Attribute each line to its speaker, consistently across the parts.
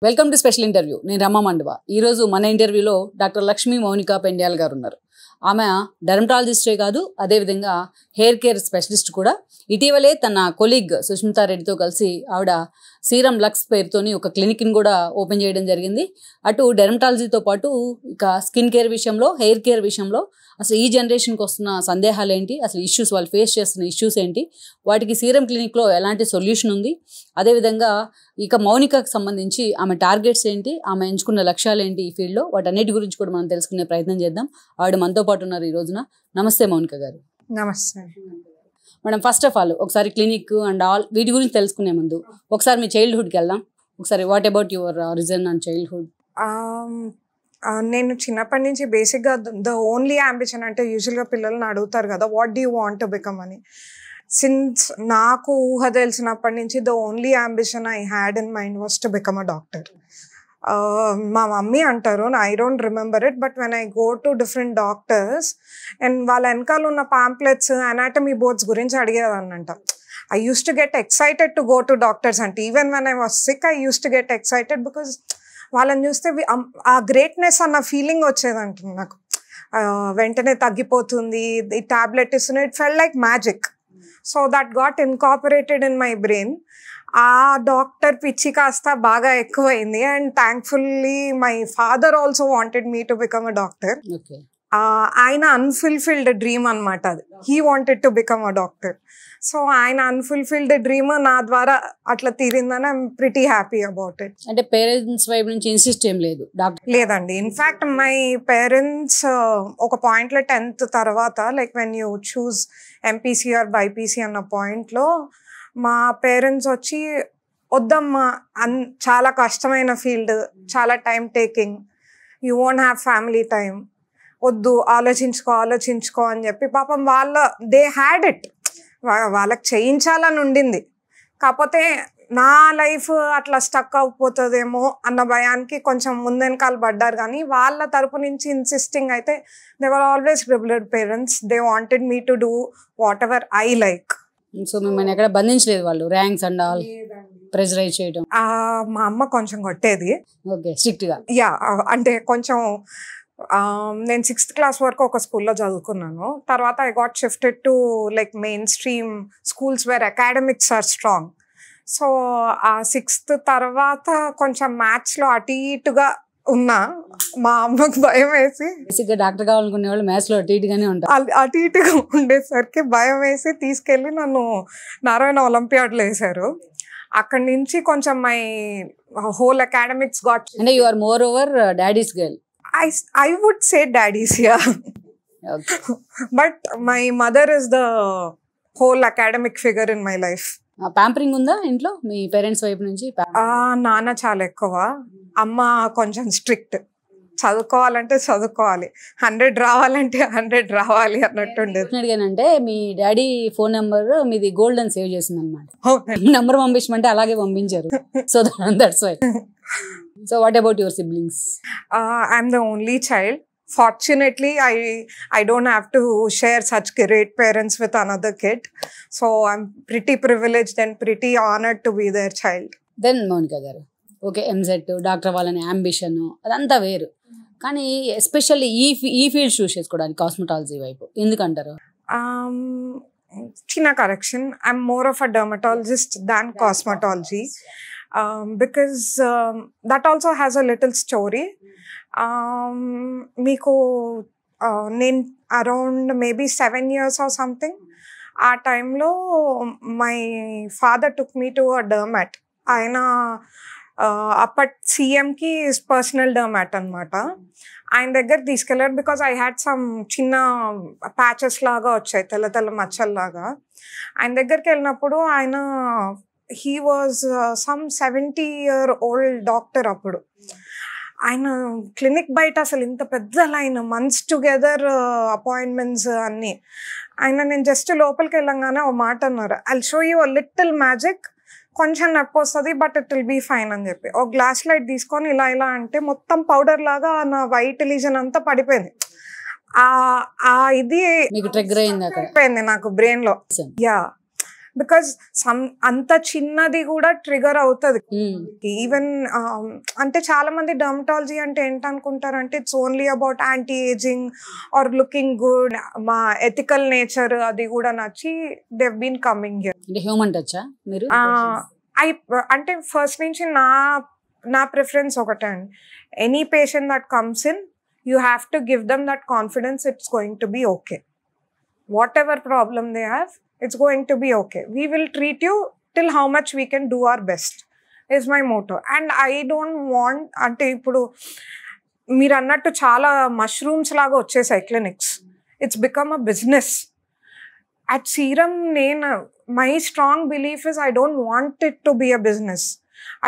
Speaker 1: Welcome to special interview. నేను రమ మండవ. ఈరోజు మన ఇంటర్వ్యూలో డాక్టర్ లక్ష్మీ మౌనిక పెండ్యాల్ గారు ఉన్నారు. ఆమె డెర్మటాలజిస్టే కాదు, అదేవిధంగా హెయిర్ కేర్ స్పెషలిస్ట్ కూడా. ఇటీవలే తన కొలీగ్ సుష్మితా రెడ్డితో కలిసి ఆవిడ సీరం లక్స్ పేరుతోని ఒక క్లినిక్ని కూడా ఓపెన్ చేయడం జరిగింది. అటు డెర్మటాలజీతో పాటు ఇక స్కిన్ కేర్ విషయంలో, హెయిర్ కేర్ విషయంలో అసలు ఈ జనరేషన్కి వస్తున్న సందేహాలు ఏంటి, అసలు ఇష్యూస్ వాళ్ళు ఫేస్ చేస్తున్న ఇష్యూస్ ఏంటి, వాటికి సీరం క్లినిక్లో ఎలాంటి సొల్యూషన్ ఉంది, అదేవిధంగా ఇక మౌనికకు సంబంధించి ఆమె టార్గెట్స్ ఏంటి, ఆమె ఎంచుకున్న లక్ష్యాలు ఏంటి ఈ ఫీల్డ్లో, వాటన్నిటి గురించి కూడా మనం తెలుసుకునే ప్రయత్నం చేద్దాం. ఆవిడ మనతో పాటు ఉన్నారు ఈ రోజున. నమస్తే మౌనిక గారు.
Speaker 2: నమస్తే
Speaker 1: మేడం. ఫస్ట్ ఆఫ్ ఆల్ ఒకసారి క్లినిక్ అండ్ ఆల్ వీటి గురించి తెలుసుకునే ముందు ఒకసారి మీ చైల్డ్హుడ్కి వెళ్దాం. ఒకసారి what about your reason and childhood?
Speaker 2: నేను చిన్నప్పటి నుంచి బేసిక్గా ద ఓన్లీ అంబిషన్ అంటే యూజువల్గా పిల్లల్ని అడుగుతారు కదా, what do you want to become అని. సిన్స్ నాకు ఊహ తెలిసినప్పటి నుంచి the only ambition I had in mind was to become a doctor. మా మమ్మీ అంటారు, I don't remember it, but when I go to different doctors and వాళ్ళ వెనకాల ఉన్న పాంప్లెట్స్, అనాటమీ బోర్డ్స్ గురించి అడిగేదాన్నంట. I used to get excited to go to doctors, and even when I was sick I used to get excited because వాళ్ళని చూస్తే ఆ greatness అన్న feeling వచ్చేదంట నాకు. వెంటనే తగ్గిపోతుంది, ఈ టాబ్లెట్ ఇస్తున్న, it felt like magic. So that got incorporated in my brain. ఆ డాక్టర్ పిచ్చి కాస్త బాగా ఎక్కువైంది. And thankfully my father also wanted me to become a doctor. ఆయన అన్ఫుల్ఫిల్డ్ డ్రీమ్ అనమాట అది. He wanted to become a doctor. So ఆయన unfulfilled dream నా ద్వారా అట్లా తీరిందని I'm pretty happy about it.
Speaker 1: అంటే పేరెంట్స్ వైపు నుంచి ఇన్సిస్ట్ ఏం లేదు?
Speaker 2: లేదండి. ఇన్ఫ్యాక్ట్ మై పేరెంట్స్ ఒక పాయింట్లో 10th తర్వాత, like when you choose MPC or BiPC అన్న పాయింట్లో మా పేరెంట్స్ వచ్చి, వద్దమ్మా, చాలా కష్టమైన ఫీల్డ్, చాలా time taking, you won't have family time, వద్దు, ఆలోచించుకో అని చెప్పి, పాపం దే హ్యాడ్ ఇట్, వాళ్ళకి చేయించాలని ఉండింది. కాకపోతే నా లైఫ్ అట్లా స్టక్ అయిపోతుందేమో అన్న భయానికి కొంచెం ముందెనకాలు పడ్డారు. కానీ వాళ్ళ తరపు నుంచి ఇన్సిస్టింగ్ అయితే they were always privileged parents. They wanted me to do what ever I like.
Speaker 1: So మిమ్మల్ని ఎక్కడ బంధించలేదు వాళ్ళు, ర్యాంక్స్ అండ్ ఆల్ ప్రెజరైజ్ చేయడం?
Speaker 2: మా అమ్మ కొంచెం కొట్టేది.
Speaker 1: ఓకే, స్ట్రిక్ట్ గా.
Speaker 2: యా, అంటే కొంచెం నేను 6th క్లాస్ వరకు ఒక స్కూల్లో చదువుకున్నాను. తర్వాత I got shifted to like main stream schools where academics are strong. So ఆ 6th తర్వాత కొంచెం మ్యాథ్స్లో అటు ఇటుగా ఉన్నా. మా అమ్మకు భయం వేసి,
Speaker 1: డాక్టర్ కావాలనుకునే వాళ్ళు మ్యాథ్స్ లో అటు ఇటుగానే ఉంటారు.
Speaker 2: అటు ఇటుగా ఉండేసరికి భయం వేసి తీసుకెళ్ళి నన్ను నారాయణ ఒలింపియాడ్లో వేశారు. అక్కడి నుంచి కొంచెం మై హోల్ అకాడమిక్స్ గాట్.
Speaker 1: అంటే you are more over daddy's girl.
Speaker 2: I would say daddies, yeah.
Speaker 1: Okay.
Speaker 2: But my mother is the whole academic figure in my life.
Speaker 1: Pampering ఉందా ఇంట్లో మీ పేరెంట్స్ వైపు నుంచి?
Speaker 2: నాన్న చాలా ఎక్కువ, అమ్మ కొంచెం స్ట్రిక్ట్. చదువుకోవాలంటే చదువుకోవాలి, 100 రావాలంటే 100 రావాలి అన్నట్టుండేది.
Speaker 1: అంటే మీ డాడీ ఫోన్ నెంబర్ మీది గోల్డ్ అని సేవ్ చేసింది అనమాట. నెంబర్ పంపించమంటే అలాగే పంపించారు. So that's why. So what about your siblings?
Speaker 2: I'm the only child. Fortunately, I don't have to share such great parents with another kid. So I'm pretty privileged and pretty honored to be their child.
Speaker 1: Then Monica garu, okay, MZ doctor వాళ్ళని ambition అదంతా వేరు, కానీ especially ఈ field చూస్ చేసుకోవడానికి cosmetology వైపు ఎందుకంటారు?
Speaker 2: చిన్న correction, I'm more of a dermatologist than cosmetology. Because that also has a little story. మీకు నేను around maybe 7 years or something, ఆ టైంలో my father took me to a dermat. ఆయన అప్పటి సీఎంకి పర్సనల్ డర్మాట్ అనమాట. ఆయన దగ్గర తీసుకెళ్ళారు బికాజ్ ఐ హ్యాడ్ సమ్ చిన్న ప్యాచెస్ లాగా వచ్చాయి, తెల్ల తెల్ల మచ్చల్లాగా. ఆయన దగ్గరికి వెళ్ళినప్పుడు ఆయన he was some 70-year-old doctor అప్పుడు. ఆయన క్లినిక్ బయట అసలు ఇంత పెద్ద లైన్, మంత్స్ టుగెదర్ అపాయింట్మెంట్స్ అన్నీ. నేను జస్ట్ లోపలికి వెళ్ళంగానే ఓ మాట అన్నారు, I'll show you a little magic, కొంచెం నొప్పి వస్తుంది but it will be fine అని చెప్పి ఒక గ్లాస్ లైట్ తీసుకొని ఇలా అంటే మొత్తం పౌడర్ లాగా నా వైట్ లీజన్ అంతా పడిపోయింది. ఇది
Speaker 1: ట్రిగ్గర్ అయింది
Speaker 2: నాకు బ్రెయిన్ లో. యా, బికాస్ అంత చిన్నది కూడా ట్రిగర్ అవుతుంది. ఈవెన్ అంటే చాలా మంది డర్మటాలజీ అంటే ఏంటనుకుంటారు అంటే it's only about anti aging or looking good, మా ఎథికల్ నేచర్ అది కూడా నచ్చి they been coming here.
Speaker 1: Human touch మీరు
Speaker 2: అంటే ఫస్ట్ నుంచి నా ప్రిఫరెన్స్ ఒకటే అండి, any patient that comes in you have to give them that confidence it's going to be okay. Whatever problem they have, it's going to be okay. We will treat you till how much we can do our best is my motto. And I don't want అంటే ఇప్పుడు మీరు అన్నట్టు చాలా mushrooms లాగా వచ్చేసాయి clinics. It's become a business. At serum my strong belief is I don't want it to be a business.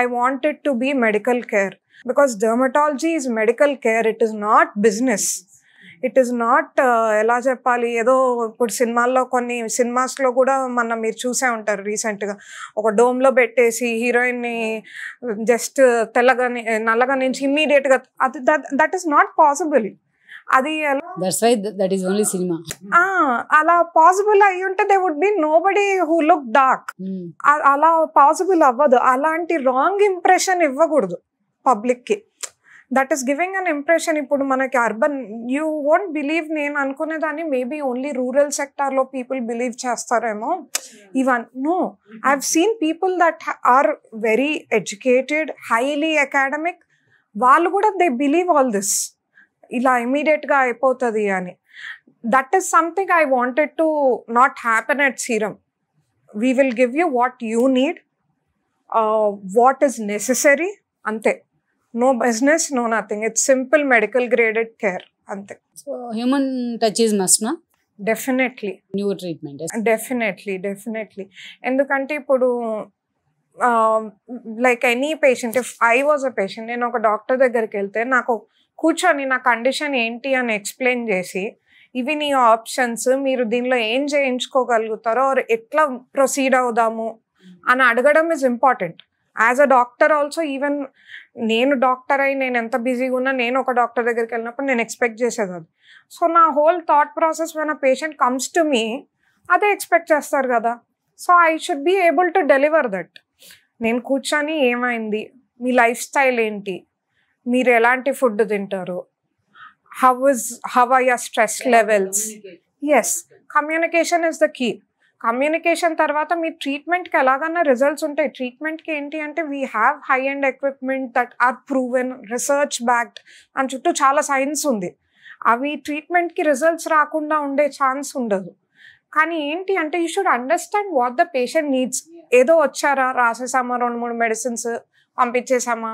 Speaker 2: I want it to be medical care, because dermatology is medical care. It is not business. It is not ఎలా చెప్పాలి, ఏదో ఇప్పుడు సినిమాల్లో కొన్ని సినిమాస్లో కూడా మీరు చూసే ఉంటారు రీసెంట్గా, ఒక డోమ్లో పెట్టేసి హీరోయిన్ని జస్ట్ నల్లగా నుంచి ఇమ్మీడియట్గా అది దట్ ఈస్ నాట్ పాసిబుల్. అది అలా పాసిబుల్ అయ్యి ఉంటే they would be nobody who look dark. అలా పాసిబుల్ అవ్వదు. అలాంటి రాంగ్ ఇంప్రెషన్ ఇవ్వకూడదు పబ్లిక్కి. That is giving an impression. ఇప్పుడు మనకి అర్బన్, యూ వోంట్ బిలీవ్, నేను అనుకునేదాన్ని మేబీ ఓన్లీ రూరల్ సెక్టార్లో పీపుల్ బిలీవ్ చేస్తారేమో even. No, I have seen people that are very educated, highly academic, వాళ్ళు కూడా దే బిలీవ్ ఆల్ దిస్, ఇలా ఇమీడియట్గా అయిపోతుంది అని. That is something I wanted to not happen at serum. We will give you what you need, what is necessary, అంతే. No business, no nothing. It's simple medical graded care. Ante.
Speaker 1: So human touch is must, na?
Speaker 2: Definitely.
Speaker 1: New treatment.
Speaker 2: Definitely. Endukante ippudu like any patient, if I was a patient, నేను ఒక doctor దగ్గరికి వెళ్తే నాకు కూర్చొని నా condition ఏంటి అని explain చేసి, ఇవి నీ ఆప్షన్స్, మీరు దీనిలో ఏం చేయించుకోగలుగుతారో ఎట్లా ప్రొసీడ్ అవుదాము అని అడగడం is important. As a doctor also, even నేను డాక్టర్ అయి నేను ఎంత బిజీగా ఉన్నా నేను ఒక డాక్టర్ దగ్గరికి వెళ్ళినప్పుడు నేను ఎక్స్పెక్ట్ చేసేది అది. సో నా whole thought process when a patient comes to me, అదే ఎక్స్పెక్ట్ చేస్తారు కదా. So I should be able to deliver that. నేను కూర్చొని ఏమైంది, మీ లైఫ్ స్టైల్ ఏంటి, మీరు ఎలాంటి ఫుడ్ తింటారు, how are your stress levels. Yes, communication is the key. Communication తర్వాత మీ ట్రీట్మెంట్కి ఎలాగన్నా రిజల్ట్స్ ఉంటాయి. ట్రీట్మెంట్కి ఏంటి అంటే we have high and equipment that are proven, research backed, అని చుట్టూ చాలా సైన్స్ ఉంది. అవి ట్రీట్మెంట్కి రిజల్ట్స్ రాకుండా ఉండే ఛాన్స్ ఉండదు. కానీ ఏంటి అంటే you should understand what the patient needs. ఏదో వచ్చారా, రాసేసామా, 2-3 మెడిసిన్స్ పంపించేసామా,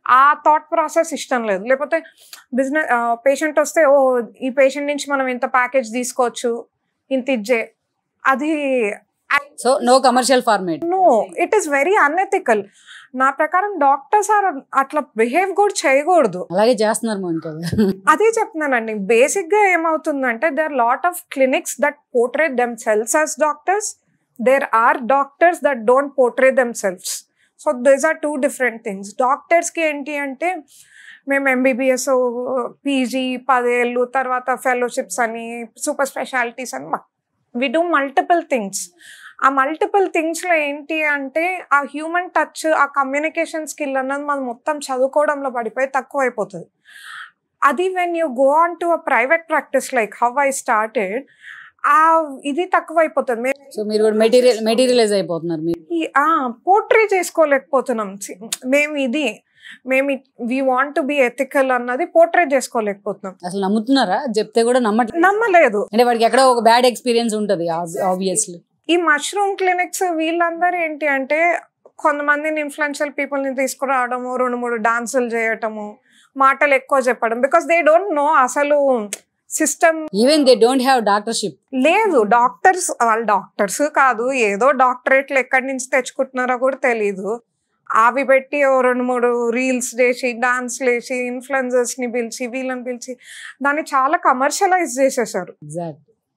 Speaker 2: ఆ థాట్ ప్రాసెస్ ఇష్టం లేదు. లేకపోతే బిజినెస్ పేషెంట్ వస్తే, ఓ ఈ పేషెంట్ నుంచి మనం ఇంత ప్యాకేజ్ తీసుకోవచ్చు, ఇంత ఇచ్చే, అది
Speaker 1: so no commercial format.
Speaker 2: No, it is very unethical. నా ప్రకారం డాక్టర్స్ ఆర్ అట్లా బిహేవ్ కూడా చేయకూడదు.
Speaker 1: అలాగే చేస్తున్నారు.
Speaker 2: అదే చెప్తున్నానండి. బేసిక్ గా ఏమవుతుందంటే there are lot of clinics that portray themselves as doctors. There are doctors that don't portray themselves. So these are two different things. Doctors కి ఏంటి అంటే మేము MBBS, PG 10 ఏళ్ళు, తర్వాత ఫెలోషిప్స్ అని, సూపర్ స్పెషాలిటీస్ అని, we do multiple things. ఆ multiple థింగ్స్లో ఏంటి అంటే ఆ హ్యూమన్ టచ్, ఆ కమ్యూనికేషన్ స్కిల్ అన్నది మనం మొత్తం చదువుకోవడంలో పడిపోయి తక్కువ అయిపోతుంది. అది when you go on to a private practice like how I started, ఇది తక్కువ అయిపోతుంది.
Speaker 1: మీరు మెటీరియలైజ్ అయిపోతున్నారు,
Speaker 2: పోర్ట్రే చేసుకోలేకపోతున్నాం. మేము we want to be ethical అన్నది పోర్ట్రే చేసుకోలేకపోతున్నాం.
Speaker 1: అసలు నమ్ముతున్నారా? చెప్తే కూడా
Speaker 2: నమ్మలేదు.
Speaker 1: అంటే వాడికి ఎక్కడో ఒక బ్యాడ్ ఎక్స్పీరియన్స్ ఉంటుంది ఆబ్వియస్లీ.
Speaker 2: ఈ మష్రూమ్ క్లినిక్స్ వీళ్ళందరూ ఏంటి అంటే కొంతమందిని ఇన్ఫ్లుయెన్షియల్ పీపుల్ని తీసుకురావడము, 2-3 డాన్సులు చేయటము, మాటలు ఎక్కువ చెప్పడం, బికాస్ దే డోంట్ నో అసలు system.
Speaker 1: Even they don't have doctorship.
Speaker 2: లేదు, డాక్టర్స్ వాళ్ళు డాక్టర్స్ కాదు, ఏదో డాక్టరేట్లు ఎక్కడి నుంచి తెచ్చుకుంటున్నారో కూడా తెలీదు. అవి పెట్టి 2-3 రీల్స్ చేసి, డాన్స్లు వేసి, ఇన్ఫ్లుయెన్సర్స్ని పిలిచి, వీళ్ళని పిలిచి దాన్ని చాలా కమర్షియలైజ్ చేసేసారు.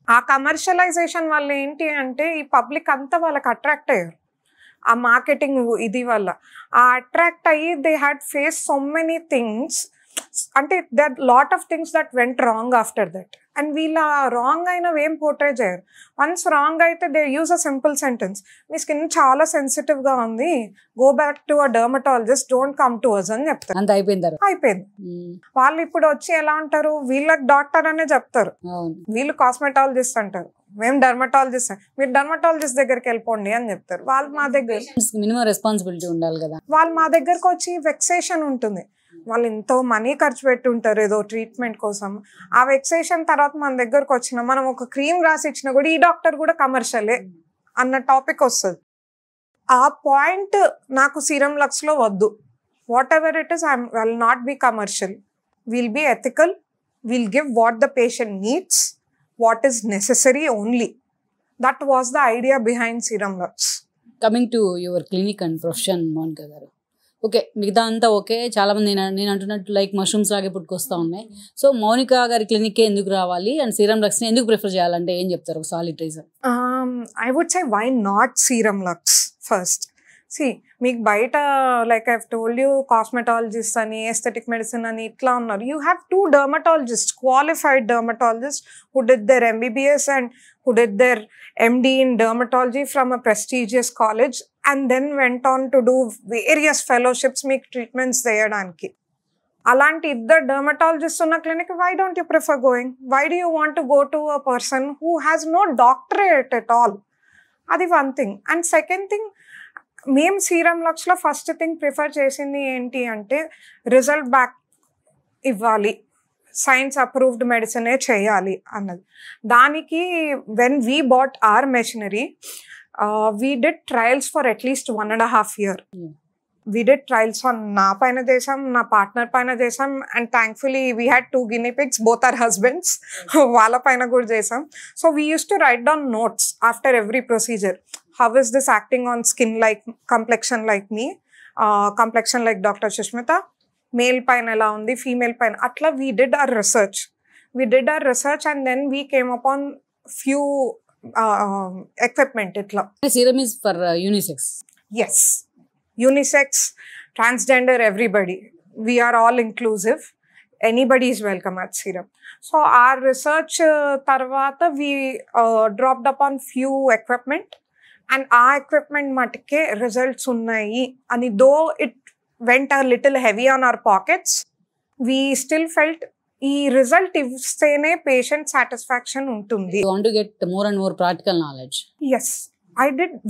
Speaker 2: ఆ కమర్షియలైజేషన్ వల్ల ఏంటి అంటే ఈ పబ్లిక్ అంతా వాళ్ళకి అట్రాక్ట్ అయ్యారు ఆ మార్కెటింగ్ ఇది వల్ల. ఆ అట్రాక్ట్ అయ్యి they had face so many things. అంటే that lot of things that went wrong after that. And వీళ్ళ రాంగ్ అయినవి ఏం పోర్ట్రే చేయరు. వన్స్ రాంగ్ అయితే they use a simple sentence, మీ స్కిన్ చాలా సెన్సిటివ్గా ఉంది, go back to a dermatologist, don't come to us అని చెప్తారు.
Speaker 1: అంత అయిపోయింది.
Speaker 2: వాళ్ళు ఇప్పుడు వచ్చి ఎలా అంటారు, వీళ్ళకి డాక్టర్ అనే చెప్తారు, వీళ్ళు కాస్మెటాలజిస్ట్ అంటారు, మేము డర్మటాలజిస్ట్, మీరు డర్మటాలజిస్ట్ దగ్గరికి వెళ్ళిపోండి అని చెప్తారు. వాళ్ళు మా దగ్గర
Speaker 1: మినిమం రెస్పాన్సిబిలిటీ ఉండాలి కదా.
Speaker 2: వాళ్ళు మా దగ్గరకు వచ్చి వెక్సేషన్ ఉంటుంది, వాళ్ళు ఎంతో మనీ ఖర్చు పెట్టి ఉంటారు ఏదో ట్రీట్మెంట్ కోసం. ఆ వెక్సేషన్ తర్వాత మన దగ్గరకు వచ్చిన మనం ఒక క్రీమ్ రాసి ఇచ్చినా కూడా ఈ డాక్టర్ కూడా కమర్షియలే అన్న టాపిక్ వస్తుంది. ఆ పాయింట్ నాకు సీరం లక్స్లో వద్దు. What ever it is, I will not be commercial, will be ethical, will give what the patient needs, what is necessary only. That was the idea behind Serum Lux.
Speaker 1: Coming to your clinic and profession, Monica garu, okay, మిగతా అంతా okay. చాలా మంది నేను అంటున్నట్టు like mushrooms లాగే పుట్టుకొస్తా ఉన్నాయి. So Mounika గారి క్లినిక్కే ఎందుకు రావాలి అండ్ సీరం లక్స్ని ఎందుకు ప్రిఫర్ చేయాలంటే ఏం చెప్తారు ఒక solid reason?
Speaker 2: I would say why not Serum Lux first. See, మీకు బయట like I told you cosmetologist అని, ఎస్థెటిక్ మెడిసిన్ అని ఇట్లా ఉన్నారు. You have 2 dermatologists, qualified dermatologists who did their MBBS and who did their MD in dermatology from a prestigious college and then went on to do various fellowships, మీకు treatments చేయడానికి. అలాంటి ఇద్దరు dermatologist ఉన్న clinic why don't you prefer going? Why do you want to go to a person who has no doctorate at all? అది one thing. And second thing, మేము serum లక్స్లో first thing prefer చేసింది ఏంటి అంటే result back ఇవ్వాలి, science approved మెడిసినే చేయాలి అన్నది. దానికి when we bought our machinery, we did trials for అట్లీస్ట్ 1.5 years. We did trials on నా పైన చేసాం, నా పార్ట్నర్ పైన చేసాం, and thankfully we had 2 guinea pigs, both our husbands, వాళ్ళ పైన కూడా చేసాం. So we use to right down notes after every procedure. How is this acting on skin like complexion like me, complexion like Dr. Sushmita, male pain ela undi, female pain atla. We did our research and then we came upon few equipment itla.
Speaker 1: Serum is for unisex?
Speaker 2: Yes, unisex, transgender, everybody, we are all inclusive, anybody is welcome at Serum. So our research tarvata we dropped upon few equipment and ఆ equipment మటుకే results ఉన్నాయి అని. Though it went a little heavy on our pockets, we still felt ఈ result ఇస్తేనే patient satisfaction ఉంటుంది.
Speaker 1: You want to get more and more practical knowledge?
Speaker 2: Yes,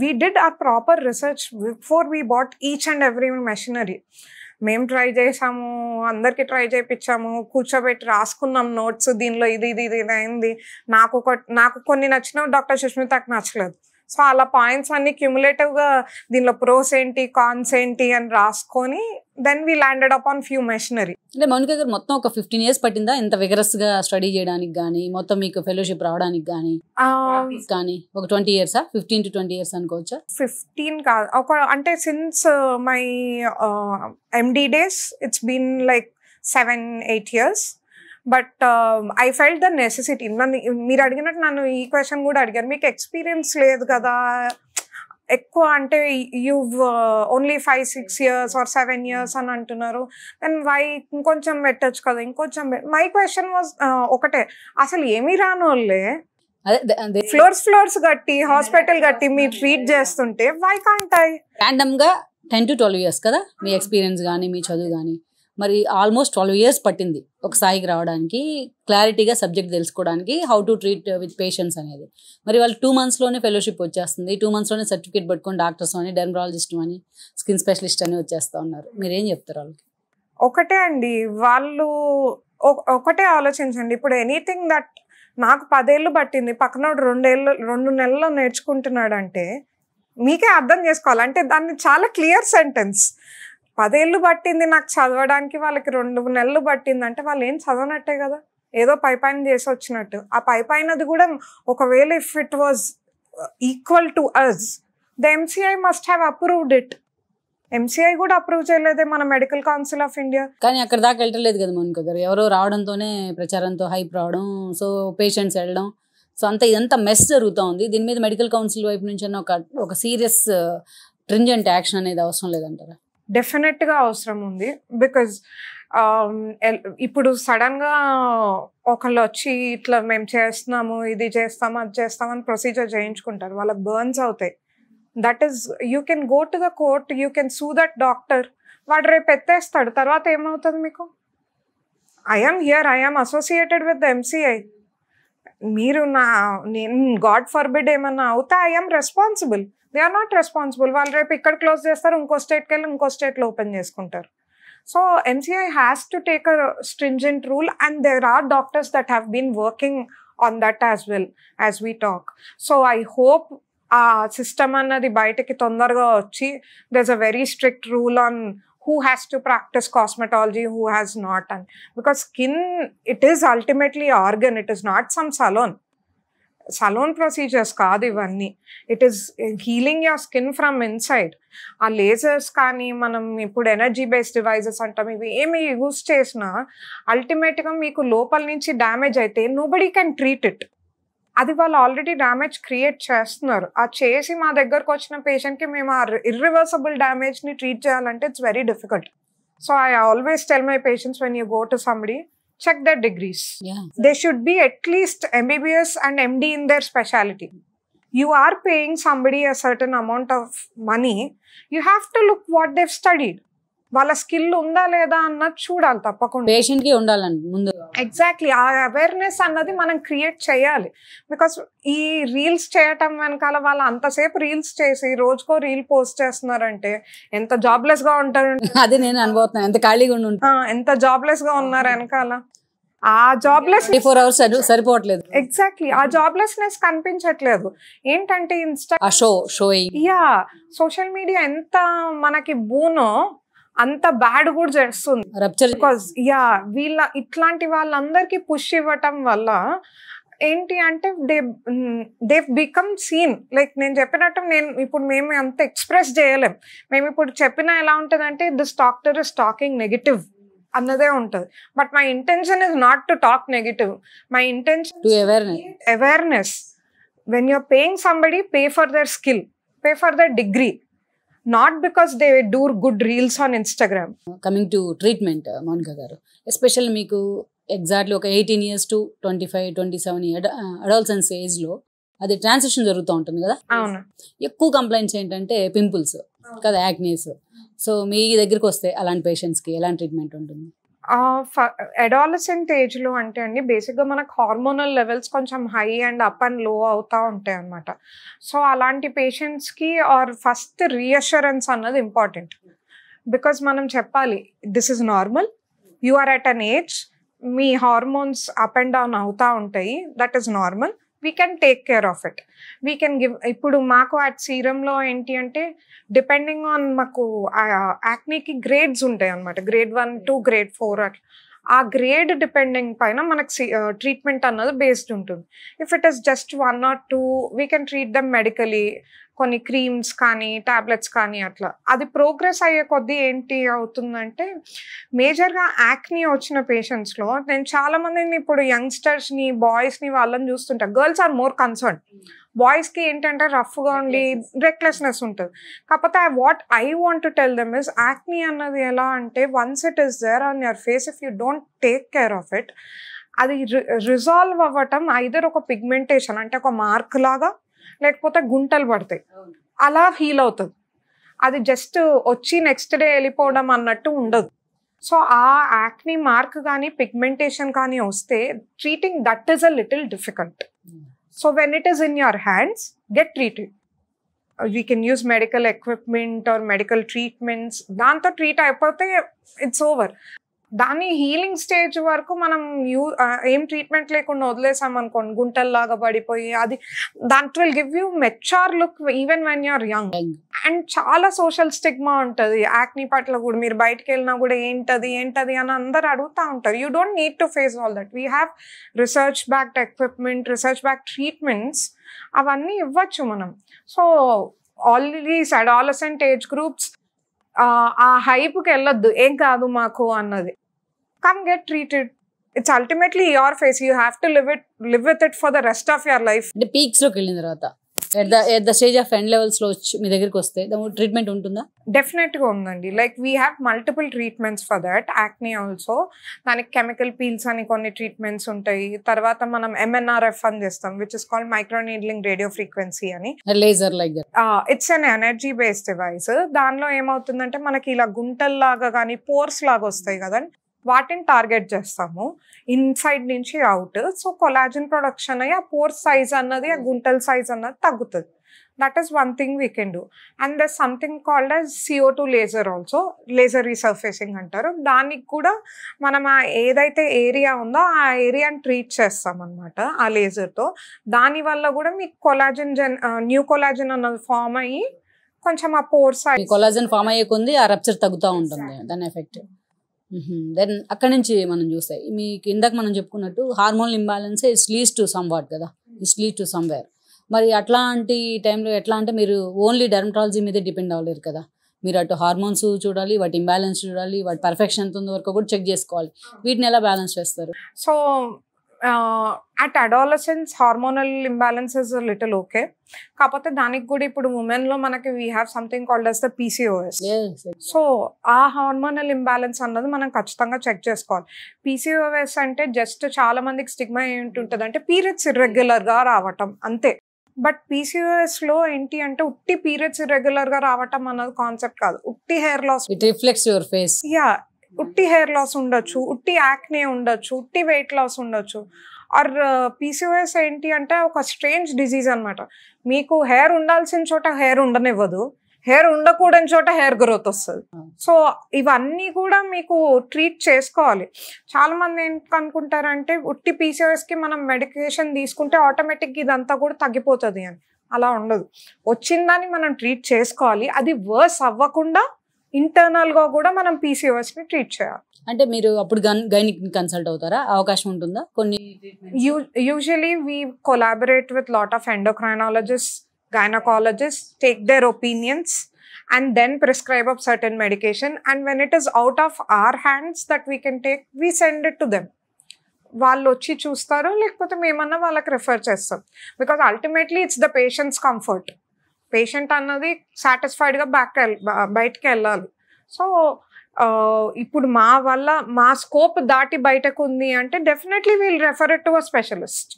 Speaker 2: we did our proper research before we bought each and every machinery. మేము try చేసాము, అందరికి try చేయించాము, కూర్చోబెట్టి రాసుకున్నాం notes, దీనిలో ఇది అయింది, నాకు కొన్ని నచ్చినావు, డాక్టర్ సుష్మితకు నచ్చలేదు. సో అలా పాయింట్స్ అన్ని క్యూములేటివ్గా దీనిలో ప్రోస్ ఏంటి కాన్స్ ఏంటి అని రాసుకొని then we landed upon few machinery.
Speaker 1: అంటే మౌనిక గారు మొత్తం ఒక 15 years పట్టిందా ఇంత విగరస్గా స్టడీ చేయడానికి కానీ, మొత్తం మీకు ఫెలోషిప్ రావడానికి కానీ? ఒక 20 years, 15 to 20 years అనుకోవచ్చా?
Speaker 2: 15 కాదు, ఒక అంటే since my MD days it's been like 7-8 years. But I felt the necessity. నన్ను మీరు అడిగినట్టు నన్ను ఈ క్వశ్చన్ కూడా అడిగారు, మీకు ఎక్స్పీరియన్స్ లేదు కదా ఎక్కువ, అంటే you only 5-6 years or 7 years అని అంటున్నారు, దెన్ వై ఇంకొంచెం పెట్టచ్చు కదా, ఇంకొంచెం. మై క్వశ్చన్ వాజ్ ఒకటే, అసలు ఏమీ రాని వాళ్ళే ఫ్లోర్స్ కట్టి హాస్పిటల్ కట్టి మీరు ట్రీట్ చేస్తుంటే వై కాంట్ ఐ?
Speaker 1: ర్యాండమ్గా 10 to 12 years కదా మీ ఎక్స్పీరియన్స్ కానీ మీ చదువు కానీ, మరి ఆల్మోస్ట్ 12 years పట్టింది ఒక స్థాయికి రావడానికి, క్లారిటీగా సబ్జెక్ట్ తెలుసుకోవడానికి, how to treat with patients అనేది. మరి వాళ్ళు 2 monthsలోనే ఫెలోషిప్ వచ్చేస్తుంది, 2 monthsలోనే సర్టిఫికేట్ పట్టుకొని డాక్టర్స్ అని, డెర్మటాలజిస్ట్ అని, స్కిన్ స్పెషలిస్ట్ అని వచ్చేస్తూ ఉన్నారు. మీరు ఏం చెప్తారు వాళ్ళకి?
Speaker 2: ఒకటే అండి, వాళ్ళు ఒకటే ఆలోచించండి. ఇప్పుడు ఎనీథింగ్ దట్ నాకు 10 ఏళ్ళు పట్టింది, పక్కనోడు 2 నెలల్లో నేర్చుకుంటున్నాడు అంటే మీకే అర్థం చేసుకోవాలి. అంటే దాన్ని చాలా క్లియర్ సెంటెన్స్. 10 ఏళ్ళు పట్టింది నాకు చదవడానికి, వాళ్ళకి 2 నెలలు పట్టింది అంటే వాళ్ళు ఏం చదవనట్టే కదా, ఏదో పైపైన చేసి వచ్చినట్టు. ఆ పైపైనది కూడా ఒకవేళ if it was equal to us, the MCI must have approved it. MCI కూడా అప్రూవ్ చేయలేదే మన మెడికల్ కౌన్సిల్ ఆఫ్ ఇండియా.
Speaker 1: కానీ అక్కడ దాకా వెళ్ళలేదు కదా మౌనిక గారు, ఎవరో రావడంతోనే ప్రచారంతో హైప్ రావడం, సో పేషెంట్స్ వెళ్ళడం, సో ఇదంతా మెస్ జరుగుతూ ఉంది. దీని మీద మెడికల్ కౌన్సిల్ వైపు నుంచి ఒక సీరియస్ ట్రింజెంట్ యాక్షన్ అనేది అవసరం లేదంటారా?
Speaker 2: డెఫినెట్గా అవసరం ఉంది. బికాజ్ ఇప్పుడు సడన్గా ఒకళ్ళు వచ్చి ఇట్లా మేము చేస్తున్నాము, ఇది చేస్తాము, అది చేస్తామని ప్రొసీజర్ చేయించుకుంటారు, వాళ్ళకి బర్న్స్ అవుతాయి. That is, you can go to the court, you can sue that doctor. వాడు రేపు ఎత్తేస్తాడు, తర్వాత ఏమవుతుంది మీకు? I'm here, I'm associated with the MCI. మీరు నేను గాడ్ ఫర్బిడ్ ఏమన్నా అవుతా I'm responsible. They are not responsible. వాళ్ళు రేపు ఇక్కడ క్లోజ్ చేస్తారు, ఇంకో స్టేట్కి వెళ్ళి ఇంకో స్టేట్లో ఓపెన్ చేసుకుంటారు. So MCI has to take a stringent rule, and there are doctors that have been working on that as well as we talk. So I hope system annadi bayatiki tondarga vachi there's a very strict rule on who has to practice cosmetology, who has not. And because skin, it is ultimately organ, it is not some salon procedures kaadu ivanni. It is healing your skin from inside. ఆ lasers కానీ మనం ఇప్పుడు energy based devices అంటాం, ఇవి ఏమి use చేసినా అల్టిమేట్గా మీకు లోపల నుంచి డ్యామేజ్ అయితే నోబడీ కెన్ ట్రీట్ ఇట్. అది వాళ్ళు ఆల్రెడీ డ్యామేజ్ క్రియేట్ చేస్తున్నారు. ఆ చేసి మా దగ్గరకు వచ్చిన పేషెంట్కి మేము ఆ ఇర్రివర్సబుల్ డ్యామేజ్ని ట్రీట్ చేయాలంటే it's very difficult. So I always tell my patients, when you go to somebody, check their degrees. They should be at least MBBS and MD in their specialty. You are paying somebody a certain amount of money, you have to look what they've studied. వాళ్ళ skill ఉందా లేదా అన్నది చూడాలి తప్పకుండా.
Speaker 1: పేషెంట్కి ఉండాలండి ముందు.
Speaker 2: Exactly, ఆ అవేర్నెస్ అన్నది మనం క్రియేట్ చేయాలి. బికాస్ ఈ రీల్స్ చేయటం వెనకాల వాళ్ళు అంతసేపు రీల్స్ చేసి రోజుకో రీల్ పోస్ట్ చేస్తున్నారంటే ఎంత జాబ్లెస్ గా ఉంటారు.
Speaker 1: అదే నేను అనుభవుతున్నాను, ఎంత ఖాళీగా
Speaker 2: ఎంత జాబ్లెస్ గా ఉన్నారు వెనకాల. ఆ జాబ్లెస్
Speaker 1: 24 hours సరిపోవట్లేదు.
Speaker 2: ఎగ్జాక్ట్లీ, ఆ జాబ్లెస్నెస్ కనిపించట్లేదు. ఏంటంటే సోషల్ మీడియా ఎంత మనకి బూనో అంత బ్యాడ్ కూడా చేస్తుంది. బికాజ్ ఇట్లాంటి వాళ్ళందరికీ పుష్ ఇవ్వటం వల్ల ఏంటి అంటే దే బికమ్ సీన్. లైక్ నేను చెప్పినట్టు మేము అంత ఎక్స్ప్రెస్ చేయలేం. మేము ఇప్పుడు చెప్పినా ఎలా ఉంటుంది అంటే this doctor is talking negative అన్నదే ఉంటుంది. But my intention is not to talk negative. My intention awareness. When you're paying somebody, pay for their skill, pay for their degree, not because they do good reels on Instagram.
Speaker 1: Coming to treatment, Mounika garu, especially మీకు exactly ఒక 18 years to 25-27 adolescence ఏజ్లో అది transition జరుగుతూ ఉంటుంది కదా.
Speaker 2: అవును.
Speaker 1: ఎక్కువ complaints ఏంటంటే పింపుల్స్ కదా, యాక్నేస్. సో మీ దగ్గరికి వస్తే అలాంటి పేషెంట్స్కి ఎలాంటి ట్రీట్మెంట్ ఉంటుంది?
Speaker 2: అడాలసెంట్ ఏజ్లో అంటే అండి బేసిక్గా మనకు హార్మోనల్ లెవెల్స్ కొంచెం high and up and low అవుతూ ఉంటాయి అన్నమాట. సో అలాంటి పేషెంట్స్కి ఫస్ట్ రీఅష్యూరెన్స్ అన్నది ఇంపార్టెంట్. బికాజ్ మనం చెప్పాలి, this is normal, you are at an age, మీ హార్మోన్స్ అప్ అండ్ డౌన్ అవుతూ ఉంటాయి, that is normal, we can take care of it, we can give. ఇప్పుడు మాకు అట్ సీరంలో ఏంటి అంటే డిపెండింగ్ ఆన్ మాకు యాక్నీకి గ్రేడ్స్ ఉంటాయి అన్నమాట, grade 1 to grade 4 అట్లా. ఆ గ్రేడ్ డిపెండింగ్ పైన మనకు ట్రీట్మెంట్ అన్నది బేస్డ్ ఉంటుంది. If it is just 1 or 2 we can treat them medically, కొన్ని క్రీమ్స్ కానీ టాబ్లెట్స్ కానీ అట్లా. అది ప్రోగ్రెస్ అయ్యే కొద్దీ ఏంటి అవుతుందంటే మేజర్గా యాక్నీ వచ్చిన పేషెంట్స్లో నేను చాలామందిని ఇప్పుడు యంగ్స్టర్స్ని, బాయ్స్ని వాళ్ళని చూస్తుంటా. Girls are more concern. బాయ్స్కి ఏంటంటే రఫ్గా ఉండి రెక్లెస్నెస్ ఉంటుంది. కాకపోతే what I want to tell them is, acne అన్నది ఎలా అంటే once it is there on your face, if you don't take care of it, అది రిజాల్వ్ అవ్వటం ఐదర్ ఒక పిగ్మెంటేషన్ అంటే ఒక మార్క్ లాగా, లేకపోతే గుంటలు పడతాయి, అలా హీల్ అవుతుంది. అది జస్ట్ వచ్చి నెక్స్ట్ డే వెళ్ళిపోవడం అన్నట్టు ఉండదు. సో ఆ యాక్నీ మార్క్ కానీ పిగ్మెంటేషన్ కానీ వస్తే treating that is a little difficult. So when it is in your hands, get treated. We can use medical equipment or medical treatments. దాంతో ట్రీట్ అయిపోతే ఇట్స్ ఓవర్. దాన్ని హీలింగ్ స్టేజ్ వరకు మనం ఏం treatment లేకుండా వదిలేసాం అనుకోండి, గుంటల్లాగా పడిపోయి, అది that will give you mature look even when you're young. And చాలా సోషల్ స్టిగ్మా ఉంటుంది యాక్నీ పట్ల కూడా. మీరు బయటకు వెళ్ళినా కూడా ఏంటది అని అందరు అడుగుతూ ఉంటారు. You don't need to face all that. We have research backed equipment, research backed treatments, అవన్నీ ఇవ్వచ్చు మనం. So all these adolescent age groups ఆ హైప్కి వెళ్ళొద్దు, ఏం కాదు మాకు అన్నది. Come get treated. It's ultimately your face, you have to live with it for the rest of your life.
Speaker 1: అంటే పీక్స్లోకి వెళ్ళిన తర్వాత at the stage of end levels లో వచ్చి మీ దగ్గరికి వస్తే ట్రీట్మెంట్ ఉంటుందా?
Speaker 2: డెఫినెట్ గా ఉందండి. Like we have multiple treatments for that acne also. దానికి కెమికల్ పీల్స్ అని కొన్ని ట్రీట్మెంట్స్ ఉంటాయి. తర్వాత మనం MNRF అని చేస్తాం, which is called micro needling radio frequency అని.
Speaker 1: Laser like that.
Speaker 2: It's an energy based device. దానిలో ఏమవుతుందంటే మనకి ఇలా గుంటల్లాగా కానీ పోర్స్ లాగా వస్తాయి కదండి, వాటిని టార్గెట్ చేస్తాము ఇన్సైడ్ నుంచి అవుట్. సో కొలాజన్ ప్రొడక్షన్ అయ్యి ఆ పోర్ సైజ్ అన్నది, ఆ గుంటల్ సైజ్ అన్నది తగ్గుతుంది. That is one thing we can do. And there something called as CO2 laser also, laser resurfacing అంటారు. దానికి కూడా మనం ఆ ఏదైతే ఏరియా ఉందో ఆ ఏరియాని ట్రీట్ చేస్తాం అనమాట ఆ లేజర్తో. దానివల్ల కూడా మీకు న్యూ కొలాజన్ అన్నది ఫామ్ అయ్యి కొంచెం ఆ పోర్ సైజ్,
Speaker 1: కొలాజన్ ఫామ్ అయ్యే కొంది ఆ రప్చర్ తగ్గుతూ ఉంటుంది దాని ఎఫెక్ట్. దెన్ అక్కడి నుంచి మనం చూస్తే మీకు ఇందాక మనం చెప్పుకున్నట్టు hormonal imbalance it's leads to some what కదా, ఇట్స్ లీడ్ టు సమ్వేర్. మరి అట్లాంటి టైంలో ఎట్లా అంటే మీరు ఓన్లీ డెర్మటాలజీ మీదే డిపెండ్ అవ్వలేరు కదా, మీరు అటు హార్మోన్స్ చూడాలి, వాటి ఇంబ్యాలెన్స్ చూడాలి, వాటి పర్ఫెక్షన్ ఎంత వరకు కూడా చెక్ చేసుకోవాలి. వీటిని ఎలా బ్యాలెన్స్ చేస్తారు?
Speaker 2: So at adolescence hormonal imbalance is little okay. కాకపోతే దానికి కూడా ఇప్పుడు ఉమెన్లో మనకి we have something called as the PCOS. So ఆ హార్మోనల్ ఇంబ్యాలెన్స్ అన్నది మనం ఖచ్చితంగా చెక్ చేసుకోవాలి. PCOS అంటే జస్ట్ చాలా మందికి స్టిగ్మా ఏంటుంటుంది అంటే పీరియడ్స్ ఇర్రెగ్యులర్గా రావటం అంతే. బట్ PCOSలో ఏంటి అంటే ఉట్టి పీరియడ్స్ ఇర్రెగ్యులర్గా రావటం అన్నది కాన్సెప్ట్ కాదు. ఉట్టి hair loss,
Speaker 1: it reflects your face.
Speaker 2: ఉట్టి హెయిర్ లాస్ ఉండొచ్చు, ఉట్టి యాక్నే ఉండొచ్చు, ఉట్టి వెయిట్ లాస్ ఉండొచ్చు. ఆర్ PCOS ఏంటి అంటే ఒక స్ట్రేంజ్ డిజీజ్ అనమాట. మీకు హెయిర్ ఉండాల్సిన చోట హెయిర్ ఉండనివ్వదు, హెయిర్ ఉండకూడని చోట హెయిర్ గ్రోత్ వస్తుంది. సో ఇవన్నీ కూడా మీకు ట్రీట్ చేసుకోవాలి. చాలా మంది ఏంటనుకుంటారంటే ఉట్టి PCOSకి మనం మెడికేషన్ తీసుకుంటే ఆటోమేటిక్గా ఇదంతా కూడా తగ్గిపోతుంది అని. అలా ఉండదు. వచ్చిందని మనం ట్రీట్ చేసుకోవాలి. అది వర్స్ అవ్వకుండా ఇంటర్నల్గా కూడా మనం PCOSని ట్రీట్ చేయాలి.
Speaker 1: అంటే మీరు అప్పుడు గైనిక్ కన్సల్ట్ అవుతారా? అవకాశం ఉంటుందా? కొన్ని
Speaker 2: usually we collaborate with lot of endocrinologist, gynecologists, take their opinions and then prescribe of certain medication, and when it is out of our hands that we can take, we send it to them. వాళ్ళు వచ్చి చూస్తారు, లేకపోతే మేమన్నా వాళ్ళకి refer చేస్తాం. Because ultimately it's the patients comfort. Patient అన్నది సాటిస్ఫైడ్గా బయటకు వెళ్ళాలి. సో ఇప్పుడు మా వల్ల మా స్కోప్ దాటి బయటకు ఉంది అంటే definitely wheel refer it to a specialist.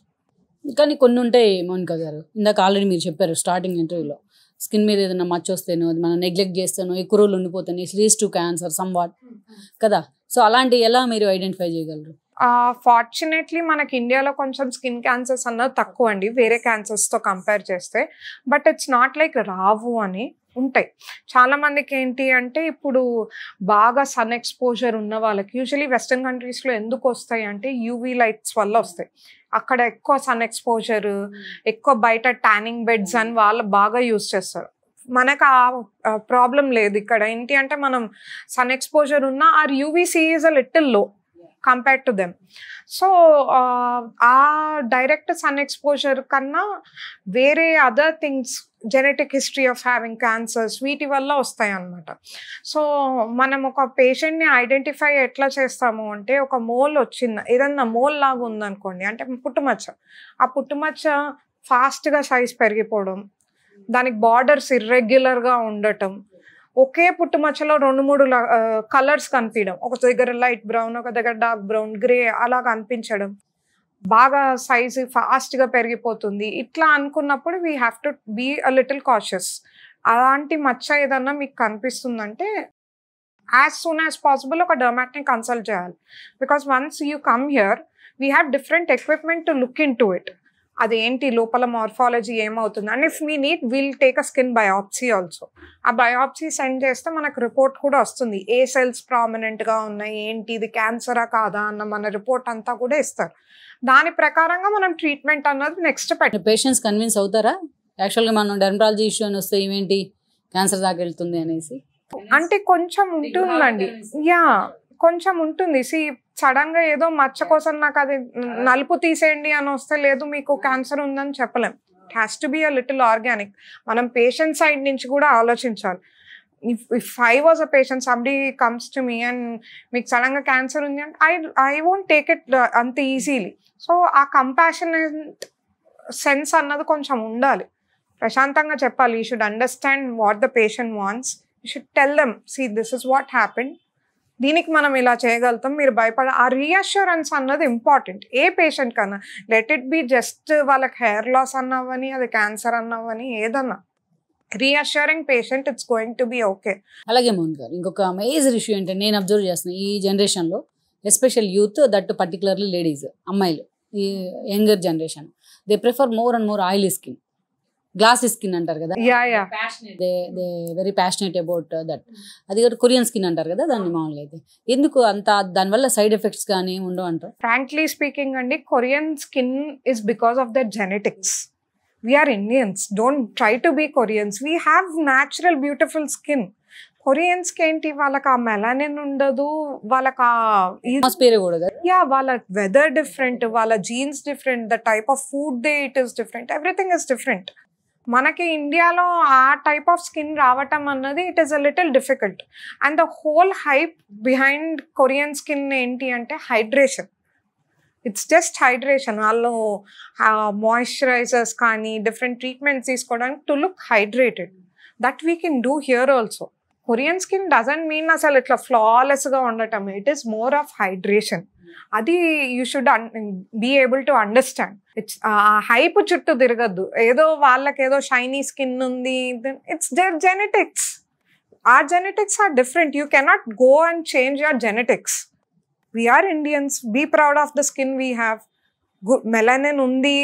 Speaker 1: కానీ కొన్ని ఉంటాయి మౌనిక గారు, ఇందాక ఆల్రెడీ మీరు చెప్పారు స్టార్టింగ్ ఇంటర్వ్యూలో, స్కిన్ మీద ఏదైనా మచ్చ వస్తేనో అది మనం నెగ్లెక్ట్ చేస్తానో ఎక్కువ రోజులు ఉండిపోతాను, it leads to cancer some what కదా. సో అలాంటి ఎలా మీరు ఐడెంటిఫై చేయగలరు?
Speaker 2: ఫార్చునేట్లీ మనకి ఇండియాలో కొంచెం స్కిన్ క్యాన్సర్స్ అన్నది తక్కువ అండి వేరే క్యాన్సర్స్తో కంపేర్ చేస్తే. బట్ ఇట్స్ నాట్ లైక్ రావు అని ఉంటాయి. చాలా మందికి ఏంటి అంటే ఇప్పుడు బాగా సన్ ఎక్స్పోజర్ ఉన్న వాళ్ళకి, యూజువలీ వెస్టర్న్ కంట్రీస్లో ఎందుకు వస్తాయి అంటే యూవీ లైట్స్ వల్ల వస్తాయి. అక్కడ ఎక్కువ సన్ ఎక్స్పోజర్, ఎక్కువ బయట ట్యానింగ్ బెడ్స్ అని వాళ్ళు బాగా యూజ్ చేస్తారు. మనకు ఆ ప్రాబ్లం లేదు. ఇక్కడ ఏంటి అంటే మనం సన్ ఎక్స్పోజర్ ఉన్నా or UVC is a little low compared to them. So ఆ డైరెక్ట్ సన్ ఎక్స్పోజర్ కన్నా వేరే other things, genetic history of having cancers, వీటి వల్ల వస్తాయి అన్నమాట. సో మనం ఒక పేషెంట్ని ఐడెంటిఫై ఎట్లా చేస్తాము అంటే, ఒక మోల్ వచ్చింది, ఏదన్నా మోల్ లాగా ఉందనుకోండి, అంటే పుట్టుమచ్చ, ఆ పుట్టుమచ్చ ఫాస్ట్గా సైజ్ పెరిగిపోవడం, దానికి బార్డర్స్ ఇర్రెగ్యులర్గా ఉండటం, ఒకే పుట్టుమచ్చలో 2-3 కలర్స్ కనిపించడం, ఒక దగ్గర లైట్ బ్రౌన్, ఒక దగ్గర డార్క్ బ్రౌన్, గ్రే అలా కనిపించడం, బాగా సైజు ఫాస్ట్గా పెరిగిపోతుంది, ఇట్లా అనుకున్నప్పుడు we have to be a little cautious. అలాంటి మచ్చ ఏదన్నా మీకు కనిపిస్తుందంటే యాజ్ సూన్ యాజ్ పాసిబుల్ ఒక డర్మాట్ని కన్సల్ట్ చేయాలి. Because once you come here we have different equipment to look in to it. అదేంటి లోపల మార్ఫాలజీ ఏమవుతుంది and if we need will take a skin biopsy also. ఆ బయాప్సీ సెండ్ చేస్తే మనకు report కూడా వస్తుంది, ఏ సెల్స్ ప్రామినెంట్గా ఉన్నాయి, ఏంటి ఇది క్యాన్సరా కాదా అన్న మన రిపోర్ట్ అంతా కూడా ఇస్తారు. దాని ప్రకారంగా మనం ట్రీట్మెంట్ అన్నది నెక్స్ట్
Speaker 1: పేషెంట్స్ కన్విన్స్ అవుతారా యాక్చువల్గా మనం డెర్మటాలజీ ఇష్యూ అని వస్తే ఇవేంటి క్యాన్సర్ దాకా వెళ్తుంది అనేసి?
Speaker 2: అంటే కొంచెం ఉంటుందండి, కొంచెం ఉంటుంది. సడన్ గా ఏదో మచ్చ కోసం నాకు అది నలుపు తీసేయండి అని వస్తే లేదు మీకు క్యాన్సర్ ఉందని చెప్పలేం. It has to be a little organic. మనం పేషెంట్ సైడ్ నుంచి కూడా ఆలోచించాలి. if I was a patient, somebody comes to me and మీకు సడన్ గా క్యాన్సర్ ఉంది అంటే I won't take it అంత ఈజీలీ. సో ఆ కంపాషనేట్ సెన్స్ అన్నది కొంచెం ఉండాలి. ప్రశాంతంగా చెప్పాలి. You should understand what the patient wants. You should tell them, see this is what happened, దీనికి మనం ఇలా చేయగలుగుతాం, మీరు భయపడ. ఆ రీఅష్యూరెన్స్ అన్నది ఇంపార్టెంట్ ఏ పేషెంట్ కన్నా. లెట్ ఇట్ బి జస్ట్ వాళ్ళకి హెయిర్ లాస్ అన్నవని, అది క్యాన్సర్ అన్నవని, ఏదన్నా reassuring patient, it's going to be okay.
Speaker 1: అలాగే మోహన్ గారు, ఇంకొక మేజర్ ఇష్యూ ఏంటంటే నేను అబ్జర్వ్ చేస్తున్నాను ఈ జనరేషన్లో, especial youth, that particularly ladies, అమ్మాయిలు, ఈ younger generation, they prefer more and more oily skin, glassy skin అంటారు కదా, they very passionate about that. అది కూడా కొరియన్ స్కిన్ అంటారు కదా దాన్ని మామూలుగా. అయితే ఎందుకు అంత, దానివల్ల సైడ్ ఎఫెక్ట్స్ కానీ ఉండవు అంటారు?
Speaker 2: ఫ్రాంక్లీ స్పీకింగ్ అండి, Korean skin is because of their genetics. We are Indians. Don't try to be Koreans. We have natural beautiful skin. Koreans ఏంటి, వాళ్ళకి ఆ మెలానిన్ ఉండదు, వాళ్ళకి వాళ్ళ వెదర్ డిఫరెంట్, వాళ్ళ jeans different, the type of food they it is different, everything is different. మనకి ఇండియాలో ఆ టైప్ ఆఫ్ స్కిన్ రావటం అన్నది it is a little difficult. And the whole hype behind Korean skin ఏంటి అంటే హైడ్రేషన్. It's just hydration. వాళ్ళు moisturisers కానీ different treatments తీసుకోవడానికి to look hydrated. That we can do here also. Korean skin doesn't mean అసలు ఇట్లా ఫ్లాలెస్గా ఉండటం. It is more of hydration. అది you should be able to understand. It's hype చుట్టూ తిరగద్దు, ఏదో వాళ్ళకి ఏదో షైనీ స్కిన్ ఉంది, it's their genetics. Our genetics are different. You cannot go and change your genetics. We are Indians. Be proud of the skin we have. Good melanin undi,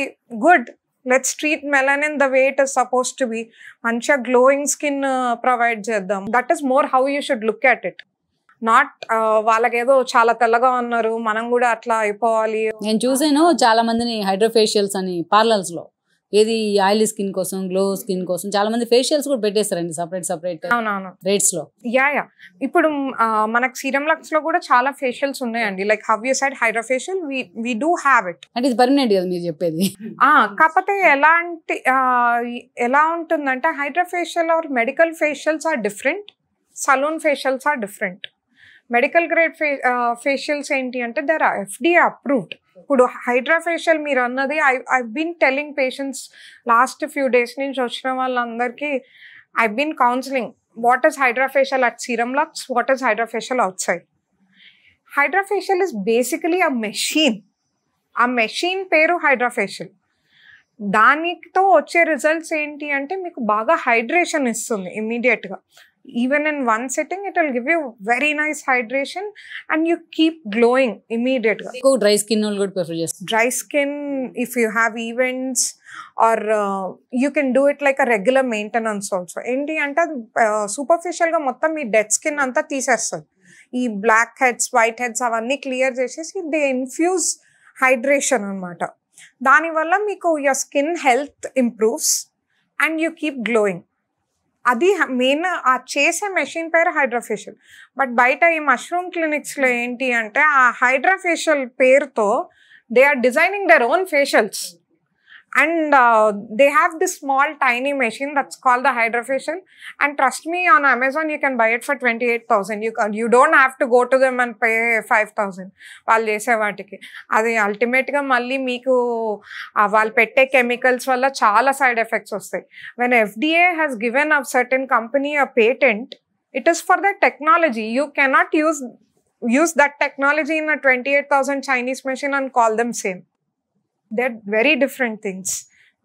Speaker 2: good. Let's treat melanin the way it is supposed to be. Mancha glowing skin provide cheddam. That is more how you should look at it. Not వాళ్ళకేదో చాలా తెల్లగా ఉన్నారు, మనం కూడా అట్లా అయిపోవాలి.
Speaker 1: నేను చూసాను చాలా మందిని హైడ్రోఫేషియల్స్ అని పార్లర్స్లో, ఏది ఆయిలీ స్కిన్ కోసం, గ్లో స్కిన్ కోసం చాలా మంది ఫేషియల్స్ కూడా పెట్టేస్తారండి సపరేట్ రేట్స్ లో.
Speaker 2: యా ఇప్పుడు మనకు సీరం లక్స్ లో కూడా చాలా ఫేషియల్స్ ఉన్నాయండి. Like how you side hydrofacial, we do have it.
Speaker 1: అంటే ఇది పర్మనెంట్ కదా మీరు చెప్పేది?
Speaker 2: కాకపోతే ఎలా ఉంటుందంటే hydrofacial or medical facials are different, salon facials are different. Medical grade facials ఏంటి అంటే దే ఆర్ FDA అప్రూవ్డ్. ఇప్పుడు హైడ్రాఫేషియల్ మీరు అన్నది I been telling patients last few days నుంచి వచ్చిన వాళ్ళందరికీ I been counselling what is hydrafacial at Serum Lux, what is hydrafacial outside. Hydrafacial is basically a machine. ఆ machine పేరు hydrafacial. దానితో వచ్చే రిజల్ట్స్ ఏంటి అంటే మీకు బాగా హైడ్రేషన్ ఇస్తుంది ఇమ్మీడియట్గా. Even in one sitting, it will give you very nice hydration and you keep glowing immediately.
Speaker 1: Dry skin all good prefer just.
Speaker 2: Dry skin, if you have events or you can do it like a regular maintenance also. Enti anta superficial ga mottam ee dead skin anta teesestadu. Ee black heads, white heads avanni clear chesesi they infuse hydration anamata. Dani valla meeku your skin health improves and you keep glowing. అది main ఆ చేసే machine పేరు hydrafacial. But బయట ఈ mushroom క్లినిక్స్లో ఏంటి అంటే ఆ HydraFacial పేరుతో they are designing their own facials and they have this small tiny machine that's called the HydraFacial. And trust me, on Amazon you can buy it for 28,000. You don't have to go to them and pay 5,000 వాళ్ళు చేసే వాటికి. అది అల్టిమేట్గా మళ్ళీ మీకు వాళ్ళు పెట్టే chemicals వల్ల చాలా సైడ్ ఎఫెక్ట్స్ వస్తాయి. When FDA has given a certain company a patent, it is for the technology. You cannot use that technology in a 28,000 Chinese machine and call them same. They're very different things.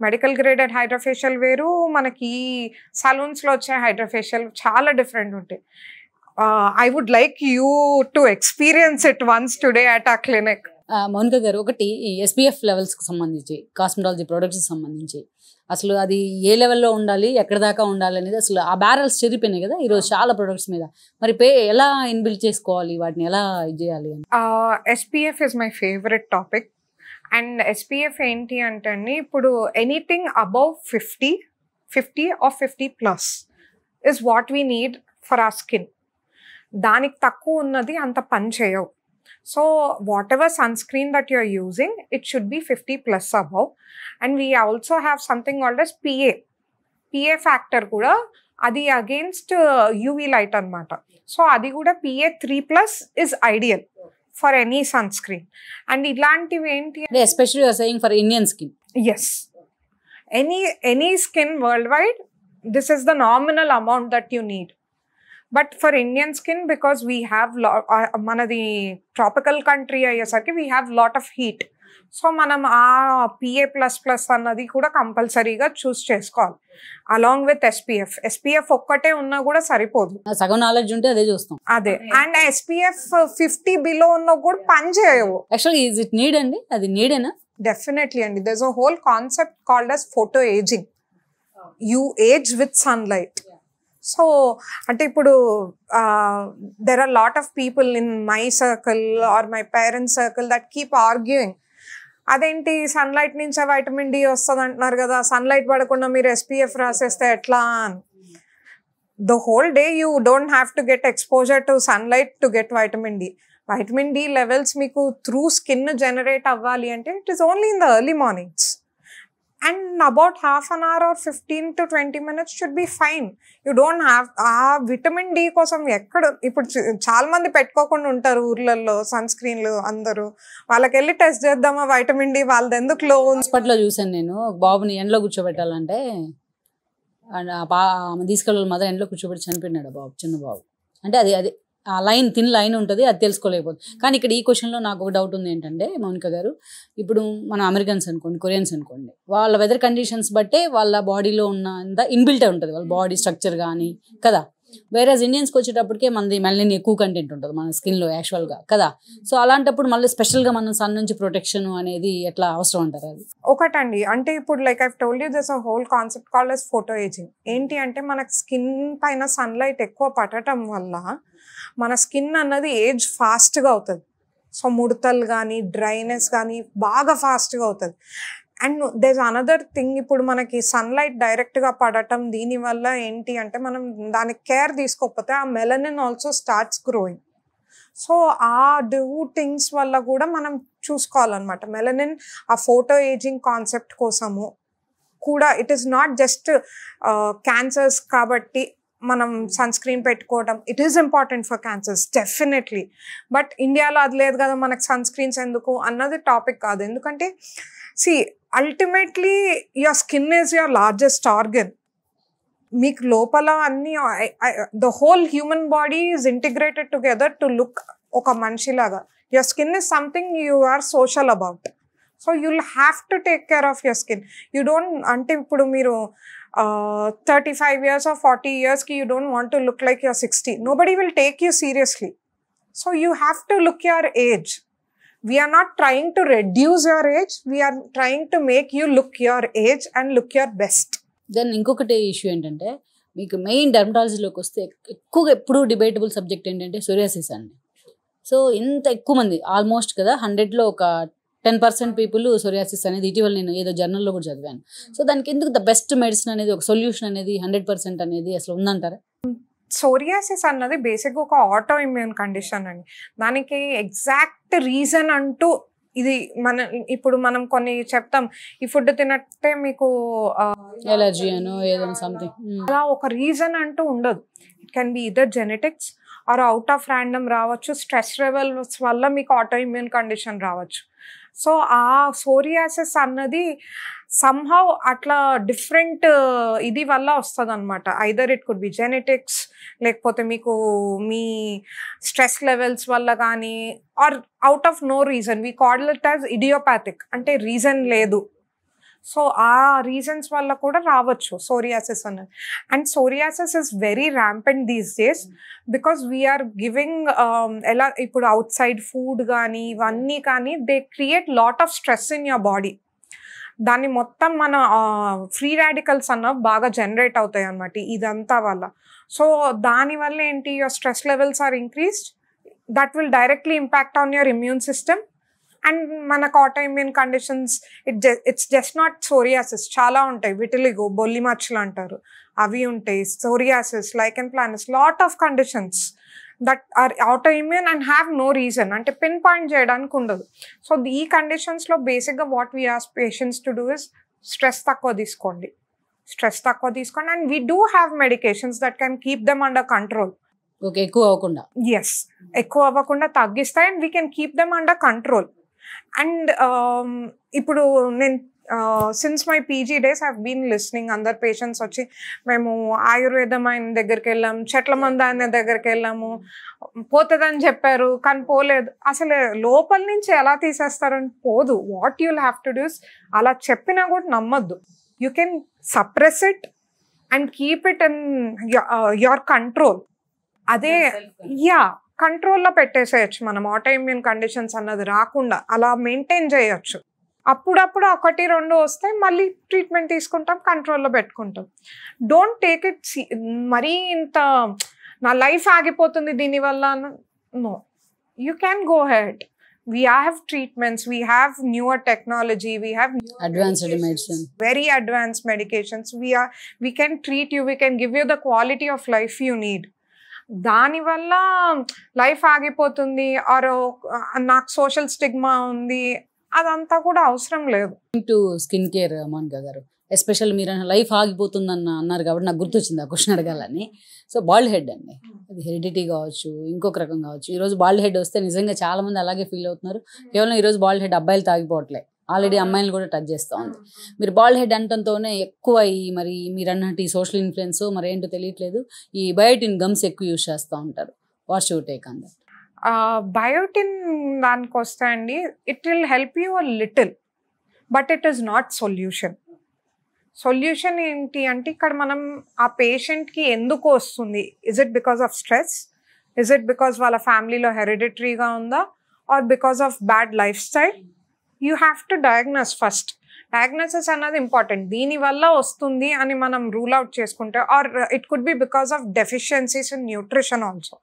Speaker 2: Medical graded HydraFacial వేరు, మనకి సలూన్స్లో వచ్చే HydraFacial చాలా different ఉంటాయి. I would like you to experience it once today at a clinic.
Speaker 1: Mounika గారు, ఒకటి SPF లెవెల్స్కి సంబంధించి, cosmetology ప్రొడక్ట్స్కి సంబంధించి అసలు అది ఏ లెవెల్లో ఉండాలి, ఎక్కడి దాకా ఉండాలి అనేది అసలు ఆ బ్యారల్స్ చెరిపోయినాయి కదా ఈరోజు చాలా ప్రొడక్ట్స్ మీద. మరి ఎలా ఇన్బిల్డ్ చేసుకోవాలి, వాటిని ఎలా ఇది చేయాలి అని?
Speaker 2: SPF is my favourite topic. And SPF ఏంటి అంటే అండి, ఇప్పుడు anything above 50 or 50+ is what we need for our skin. దానికి తక్కువ ఉన్నది అంత పని చేయవు. So whatever sunscreen that you are using, it should be 50+ above. And we also have something called as PA factor కూడా, అది against UV light అనమాట. So అది కూడా PA3+ is ideal for any sunscreen. And ఇలాంటివి ఏంటి,
Speaker 1: especially you are saying for Indian skin.
Speaker 2: Yes, any skin worldwide, this is the nominal amount that you need. But for Indian skin, because we have manadi tropical country ayyesarki, we have lot of heat. So మనం ఆ PA++ అన్నది కూడా కంపల్సరీగా చూస్ చేసుకోవాలి along with SPF ఒక్కటే ఉన్నా కూడా సరిపోదు.
Speaker 1: సగం నాలెడ్జ్ ఉంటే అదే చూస్తాం.
Speaker 2: అదే అండ్ SPF 50 బిలో ఉన్నా కూడా పని చేయవు.
Speaker 1: యాక్చువల్లీ ఈజ్ ఇట్ నీడ్ అండి? అది నీడేనా?
Speaker 2: డెఫినెట్లీ అండి. There is a whole concept called as photo ageing. You age with sunlight. So అంటే ఇప్పుడు there are lot of people in my circle or my parents circle that keep arguing, అదేంటి sunlight నుంచే vitamin D వస్తుంది అంటున్నారు కదా, sunlight పడకుండా మీరు SPF రాసేస్తే ఎట్లా అని. The whole day you don't have to get exposure to sunlight to get vitamin D. Vitamin D levels మీకు త్రూ స్కిన్ జనరేట్ అవ్వాలి అంటే it is only in the early mornings. And about half an hour or 15 to 20 minutes should be fine. You don't have vitamin D కోసం ఎక్కడ ఇప్పుడు చాలా మంది పెట్టుకోకుండా ఉంటారు ఊర్లలో సన్ స్క్రీన్లు. అందరూ వాళ్ళకి వెళ్ళి టెస్ట్ చేద్దామా వైటమిన్ డి, వాళ్ళది ఎందుకు లో.
Speaker 1: హాస్పిటల్లో చూసాను నేను, బాబుని ఎండలో కూర్చోబెట్టాలంటే తీసుకెళ్ళి మదర్ ఎండలో కూర్చోబెట్టి చనిపోయినాడు బాబు, చిన్న బాబు. అంటే అది ఆ లైన్ థిన్ లైన్ ఉంటుంది, అది తెలుసుకోలేకపోతుంది. కానీ ఇక్కడ ఈ క్వశ్చన్లో నాకు ఒక డౌట్ ఉంది ఏంటంటే మౌనిక గారు, ఇప్పుడు మన అమెరికన్స్ అనుకోండి, కొరియన్స్ అనుకోండి, వాళ్ళ వెదర్ కండిషన్స్ బట్టే వాళ్ళ బాడీలో ఉన్న ఇన్బిల్ట్ ఉంటుంది వాళ్ళ బాడీ స్ట్రక్చర్ కానీ కదా. వేరేజ్ ఇండియన్స్కి వచ్చేటప్పటికే మనది మెలనిన్ ఎక్కువ కంటెంట్ ఉంటుంది మన స్కిన్లో యాక్చువల్గా కదా. సో అలాంటప్పుడు మళ్ళీ స్పెషల్గా మనం సన్ నుంచి ప్రొటెక్షన్ అనేది ఎట్లా అవసరం అంటారు? అది
Speaker 2: ఒకటండి, అంటే ఇప్పుడు like I told you this a whole concept called as photo ageing. ఏంటి అంటే మనకు స్కిన్ పైన సన్లైట్ ఎక్కువ పడటం వల్ల మన స్కిన్ అన్నది ఏజ్ ఫాస్ట్గా అవుతుంది. సో ముడతలు కానీ డ్రైనెస్ కానీ బాగా ఫాస్ట్గా అవుతుంది. అండ్ దేర్ అనదర్ థింగ్, ఇప్పుడు మనకి సన్లైట్ డైరెక్ట్గా పడటం దీనివల్ల ఏంటి అంటే మనం దానికి కేర్ తీసుకోకపోతే ఆ melanin also starts growing. So ఆ థింగ్స్ వల్ల కూడా మనం చూసుకోవాలన్నమాట. మెలనిన్ ఆ ఫోటో ఏజింగ్ కాన్సెప్ట్ కోసము కూడా it is not just cancers కాబట్టి మనం సన్ స్క్రీన్ పెట్టుకోవడం. It is important for cancers definitely. But ఇండియాలో అది లేదు కదా, మనకు సన్ స్క్రీన్స్ ఎందుకు అన్నది టాపిక్ కాదు. ఎందుకంటే ultimately your skin is your largest organ. మీకు లోపల అన్ని the whole human body is integrated together to look ఒక మనిషిలాగా. Your skin is something you are social about. So you'll have to take care of your skin. You don't అంటే ఇప్పుడు మీరు 35 years or 40 years ki you don't want to look like you're 60. Nobody will take you seriously. So you have to look your age. We are not trying to reduce your age. We are trying to make you look your age and look your best.
Speaker 1: Then ఇంకొకటి issue ఏంటంటే మీకు main డెర్మటాలజీలోకి వస్తే ఎక్కువగా ఎప్పుడు debatable subject ఏంటంటే psoriasis అండి. So ఇంత ఎక్కువ మంది ఆల్మోస్ట్ కదా 100లో ఒక 10% పీపుల్ సోరియాసిస్ అనేది ఇటీవల నేను ఏదో జర్నల్లో కూడా చదివాను. సో దానికి ఎందుకు ద బెస్ట్ మెడిసిన్ అనేది ఒక సొల్యూషన్ అనేది 100% అనేది అసలు ఉందంటారా?
Speaker 2: సోరియాసిస్ అన్నది బేసిక్గా ఒక ఆటో ఇమ్యూన్ కండిషన్ అండి. దానికి ఎగ్జాక్ట్ రీజన్ అంటూ ఇది ఇప్పుడు మనం కొన్ని చెప్తాం, ఈ ఫుడ్ తినట్టే మీకు
Speaker 1: ఎలర్జీ అనో ఏదైనా సంథింగ్,
Speaker 2: అలా ఒక రీజన్ అంటూ ఉండదు. It can be either genetics or out of random రావచ్చు, స్ట్రెస్ లెవెల్స్ వల్ల మీకు ఆటో ఇమ్యూన్ కండిషన్ రావచ్చు. సో ఆ సోరియాసిస్ అన్నది సమ్హౌ అట్లా డిఫరెంట్ ఇది వల్ల వస్తుంది అనమాట. Either it could be genetics, లేకపోతే మీకు మీ స్ట్రెస్ లెవెల్స్ వల్ల కానీ, or out of no reason. We call it as idiopathic, అంటే రీజన్ లేదు. సో ఆ రీజన్స్ వల్ల కూడా రావచ్చు సోరియాసిస్ అన్నది. And psoriasis is very rampant these days because we're giving ఎలా ఇప్పుడు అవుట్ సైడ్ ఫుడ్ కానీ ఇవన్నీ కానీ they create lot of stress in your body. దాన్ని మొత్తం మన ఫ్రీ రాడికల్స్ అన్నవి బాగా జనరేట్ అవుతాయి అన్నమాట ఇదంతా వల్ల. సో దానివల్ల ఏంటి, your stress levels are increased. That will directly impact on your immune system. And మనకు auto immune conditions it's just not psoriasis, చాలా ఉంటాయి. విటిలిగో, బొల్లి మచ్చలు అంటారు, అవి ఉంటాయి. Psoriasis, lichen planus, lot of conditions that are auto immune and have no reason, అంటే pin point చేయడానికి ఉండదు. సో ఈ కండిషన్స్లో బేసిక్గా what we ask patients to do is stress తక్కువ తీసుకోండి. And we do have medications that can keep them under control.
Speaker 1: Okay, ఎక్కువ అవ్వకుండా.
Speaker 2: ఎస్, ఎక్కువ అవ్వకుండా తగ్గిస్తాయి. And we can keep them under control. And ఇప్పుడు నేను since my PG days I been listening అందరు పేషెంట్స్ వచ్చి మేము ఆయుర్వేదం ఆయన దగ్గరికి వెళ్ళాము, చెట్ల మందు ఆయన దగ్గరికి వెళ్ళాము, పోతుందని చెప్పారు కానీ పోలేదు. అసలు లోపల నుంచి ఎలా తీసేస్తారని పోదు. What you'll have to do's, అలా చెప్పినా కూడా నమ్మద్దు. You can suppress it and keep it in your control. అదే కంట్రోల్లో పెట్టేసేయచ్చు మనం. ఆటోఇమ్యూన్ కండిషన్స్ అన్నది రాకుండా అలా మెయింటైన్ చేయొచ్చు. అప్పుడప్పుడు 1-2 వస్తే మళ్ళీ ట్రీట్మెంట్ తీసుకుంటాం, కంట్రోల్లో పెట్టుకుంటాం. డోంట్ టేక్ ఇట్ మరీ ఇంత నా లైఫ్ ఆగిపోతుంది దీనివల్ల. No, you can go head. We have treatments, we have newer technology, we have
Speaker 1: advanced medicine,
Speaker 2: very advanced medications. We can treat you, we can give you the quality of life you need. దాని వల్ల life ఆగిపోతుంది are నాకు social stigma ఉంది, అదంతా కూడా అవసరం లేదు.
Speaker 1: To skin care Mounika గారు, ఎస్పెషల్ మీరు లైఫ్ ఆగిపోతుందన్న అన్నారు కాబట్టి నాకు గుర్తొచ్చింది ఆ క్వశ్చన్ అడగాలని. సో బాల్డ్ హెడ్ అండి, అది హెరిడిటీ కావచ్చు, ఇంకొక రకం కావచ్చు. ఈరోజు బాల్డ్ హెడ్ వస్తే నిజంగా చాలా మంది అలాగే ఫీల్ అవుతున్నారు. కేవలం ఈరోజు బాల్డ్ హెడ్ అబ్బాయిలు తాగిపోవట్లే, ఆల్రెడీ అమ్మాయిలు కూడా టచ్ చేస్తూ ఉంది. మీరు బాల్డ్ హెడ్ అంటంతోనే ఎక్కువ మరి మీరు అన్నట్టు ఈ సోషల్ ఇన్ఫ్లుయెన్స్ మరి ఏంటో తెలియట్లేదు, ఈ బయోటిన్ గమ్స్ ఎక్కువ యూజ్ చేస్తూ ఉంటారు. What's your take on that?
Speaker 2: Biotin దానికి వస్తే అండి, it will help you a little, but it is not solution. Solution ఏంటి అంటే ఇక్కడ మనం ఆ పేషెంట్కి ఎందుకు వస్తుంది, is it because of stress, is it because వాళ్ళ ఫ్యామిలీలో హెరిడిటరీగా ఉందా, or because of bad lifestyle. You have to diagnose first. Diagnosis అన్నది ఇంపార్టెంట్. దీనివల్ల వస్తుంది అని మనం రూల్ అవుట్ చేసుకుంటే, or it could be because of deficiencies in nutrition also.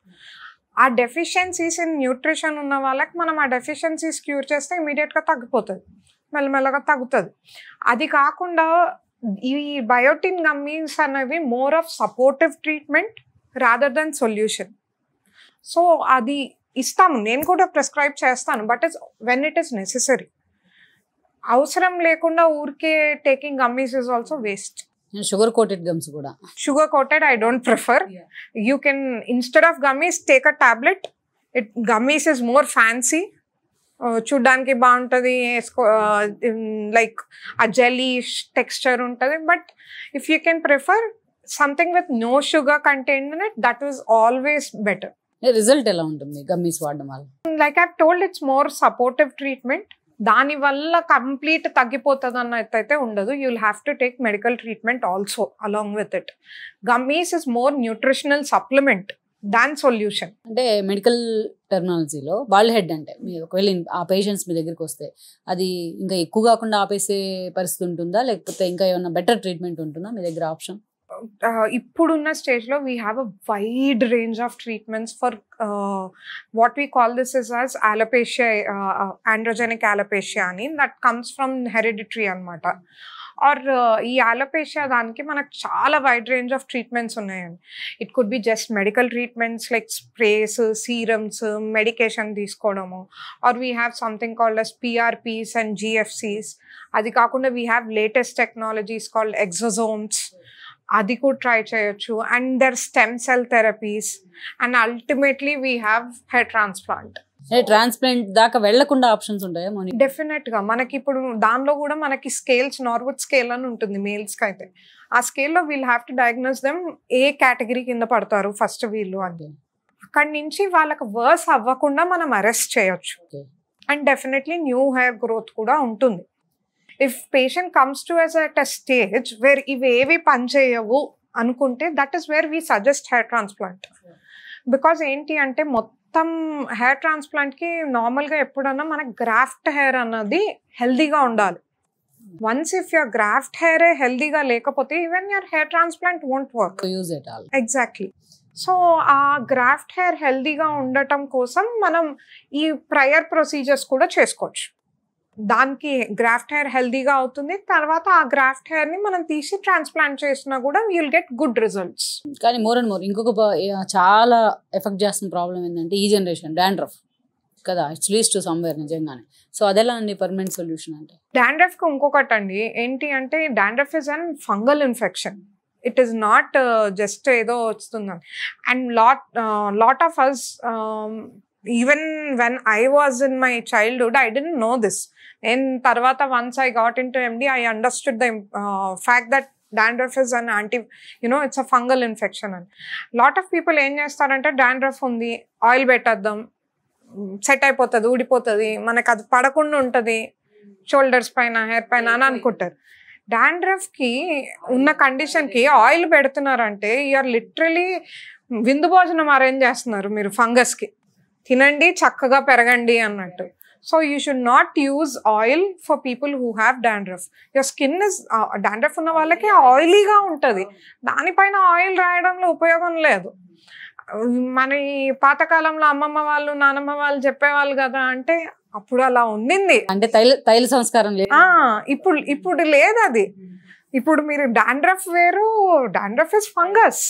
Speaker 2: ఆ డెఫిషియన్సీస్ ఇన్ న్యూట్రిషన్ ఉన్న వాళ్ళకి మనం ఆ డెఫిషియన్సీస్ క్యూర్ చేస్తే ఇమీడియట్గా తగ్గిపోతుంది, మెల్లమెల్లగా తగ్గుతుంది. అది కాకుండా ఈ బయోటిన్ గమ్మీస్ అనేవి more of supportive treatment rather than solution. So అది ఇస్తాము, నేను కూడా ప్రిస్క్రైబ్ చేస్తాను, but it's when it is necessary. అవసరం లేకుండా ఊరికే taking gummies is also waste.
Speaker 1: Sugar coated gums కూడా,
Speaker 2: sugar coated I don't prefer. You can instead of gummies take a tablet. Gummies is more fancy, చూడ్డానికి బాగుంటుంది, like ఆ jelly texture ఉంటుంది. But if you can prefer something with no sugar content in it, that is always better.
Speaker 1: Result ఎలా ఉంటుంది gummies వాడడం వల్ల?
Speaker 2: Like I told, it's more supportive treatment. దానివల్ల complete తగ్గిపోతుంది అన్నట్టయితే ఉండదు. You will have to take medical treatment also along with it. Gummies is more nutritional supplement than solution.
Speaker 1: అంటే medical టెర్మినాలజీలో బాల్డ్ హెడ్ అంటే మీరు ఒకవేళ ఆ పేషెంట్స్ మీ దగ్గరికి వస్తే అది ఇంకా ఎక్కువ కాకుండా ఆపేసే పరిస్థితి ఉంటుందా, లేకపోతే ఇంకా ఏమైనా బెటర్ ట్రీట్మెంట్ ఉంటుందా మీ దగ్గర ఆప్షన్?
Speaker 2: ఇప్పుడున్న స్టేజ్లో we have a wide range of treatments for what we call this is as alopecia, androgenic alopecia అని. దట్ కమ్స్ ఫ్రమ్ హెరిడిటరీ అనమాట. ఆర్ ఈ ఆలోపేషియా దానికి మనకు చాలా వైడ్ రేంజ్ ఆఫ్ ట్రీట్మెంట్స్ ఉన్నాయండి. It could be just medical treatments like sprays, serums, medication తీసుకోవడము, or we have something called as PRPs and GFCs. అది కాకుండా we have latest technologies called exosomes, అది కూడా ట్రై చేయొచ్చు. And their stem cell therapies, and ultimately we have hair transplant.
Speaker 1: Transplant దాకా వెళ్లకుండా options ఉంటాయా?
Speaker 2: Definite గా మనకి ఇప్పుడు దానిలో కూడా మనకి స్కేల్స్, నార్వుడ్ స్కేల్ అని ఉంటుంది మేల్స్ కి అయితే. ఆ స్కేల్లో wheel have to diagnose them A category కింద పడతారు ఫస్ట్ వీళ్ళు అని. అక్కడి నుంచి వాళ్ళకి వర్స్ అవ్వకుండా మనం అరెస్ట్ చేయొచ్చు. And definitely new hair growth కూడా ఉంటుంది. If patient comes to us at a stage where ఇవేవి పనిచేయవు అనుకుంటే, that is where we suggest hair transplant. Because ఏంటి అంటే మొత్తం హెయిర్ ట్రాన్స్ప్లాంట్కి నార్మల్గా ఎప్పుడన్నా మనకి గ్రాఫ్ట్ హెయిర్ అన్నది హెల్దీగా ఉండాలి. Once if your graft hair హెల్దీగా లేకపోతే even your hair transplant won't work. Exactly. So ఆ గ్రాఫ్ట్ హెయిర్ హెల్దీగా ఉండటం కోసం మనం ఈ ప్రయర్ ప్రొసీజర్స్ కూడా చేసుకోవచ్చు. దానికి గ్రాఫ్ట్ హెయిర్ హెల్దీగా అవుతుంది, తర్వాత ఆ గ్రాఫ్ట్ హెయిర్ ని మనం తీసి ట్రాన్స్ప్లాంట్ చేసినా కూడా విల్ గెట్ గుడ్ రిజల్ట్స్.
Speaker 1: కానీ మోర్ అండ్ మోర్ ఇంకొక చాలా ఎఫెక్ట్ చేస్తున్న ప్రాబ్లం ఏంటంటే ఈ జనరేషన్ డాండ్రఫ్ కదా, ఇట్స్ లీడ్స్ టు సమ్వేర్ నిజంగానే. సో అదెలా అండి పర్మనెంట్ సొల్యూషన్ అంటే?
Speaker 2: డాండ్రఫ్ కి ఇంకొకటి అండి ఏంటి అంటే, dandruff is an fungal infection. It is not just ఏదో వస్తుందని. And lot of us even when I was in my childhood I didn't know this. నేను తర్వాత once I got into MD I understood the fact that dandruff is an it's a fungal infection అని. Lot of people ఏం చేస్తారంటే dandruff ఉంది, oil పెట్టేద్దాం, set అయిపోతుంది, ఊడిపోతుంది, మనకు అది పడకుండా ఉంటుంది షోల్డర్స్ పైన, హెయిర్ పైన అని అనుకుంటారు. డాండ్రఫ్కి ఉన్న కండిషన్కి ఆయిల్ పెడుతున్నారంటే యూఆర్ లిటరలీ విందు భోజనం అరేంజ్ చేస్తున్నారు మీరు ఫంగస్కి. తినండి, చక్కగా పెరగండి అన్నట్టు. So you should not use oil for people who have dandruff. Your skin is dandruff ఉన్న వాళ్ళకి ఆయిలీగా ఉంటుంది, దానిపైన ఆయిల్ రాయడంలో ఉపయోగం లేదు. మన ఈ పాతకాలంలో అమ్మమ్మ వాళ్ళు నానమ్మ వాళ్ళు చెప్పేవాళ్ళు కదా, అంటే అప్పుడు అలా ఉండింది,
Speaker 1: అంటే తైల సంస్కారం లేదు.
Speaker 2: ఇప్పుడు లేదు అది. ఇప్పుడు మీరు డాండ్రఫ్ వేరు, డాండ్రఫ్ ఇస్ ఫంగస్.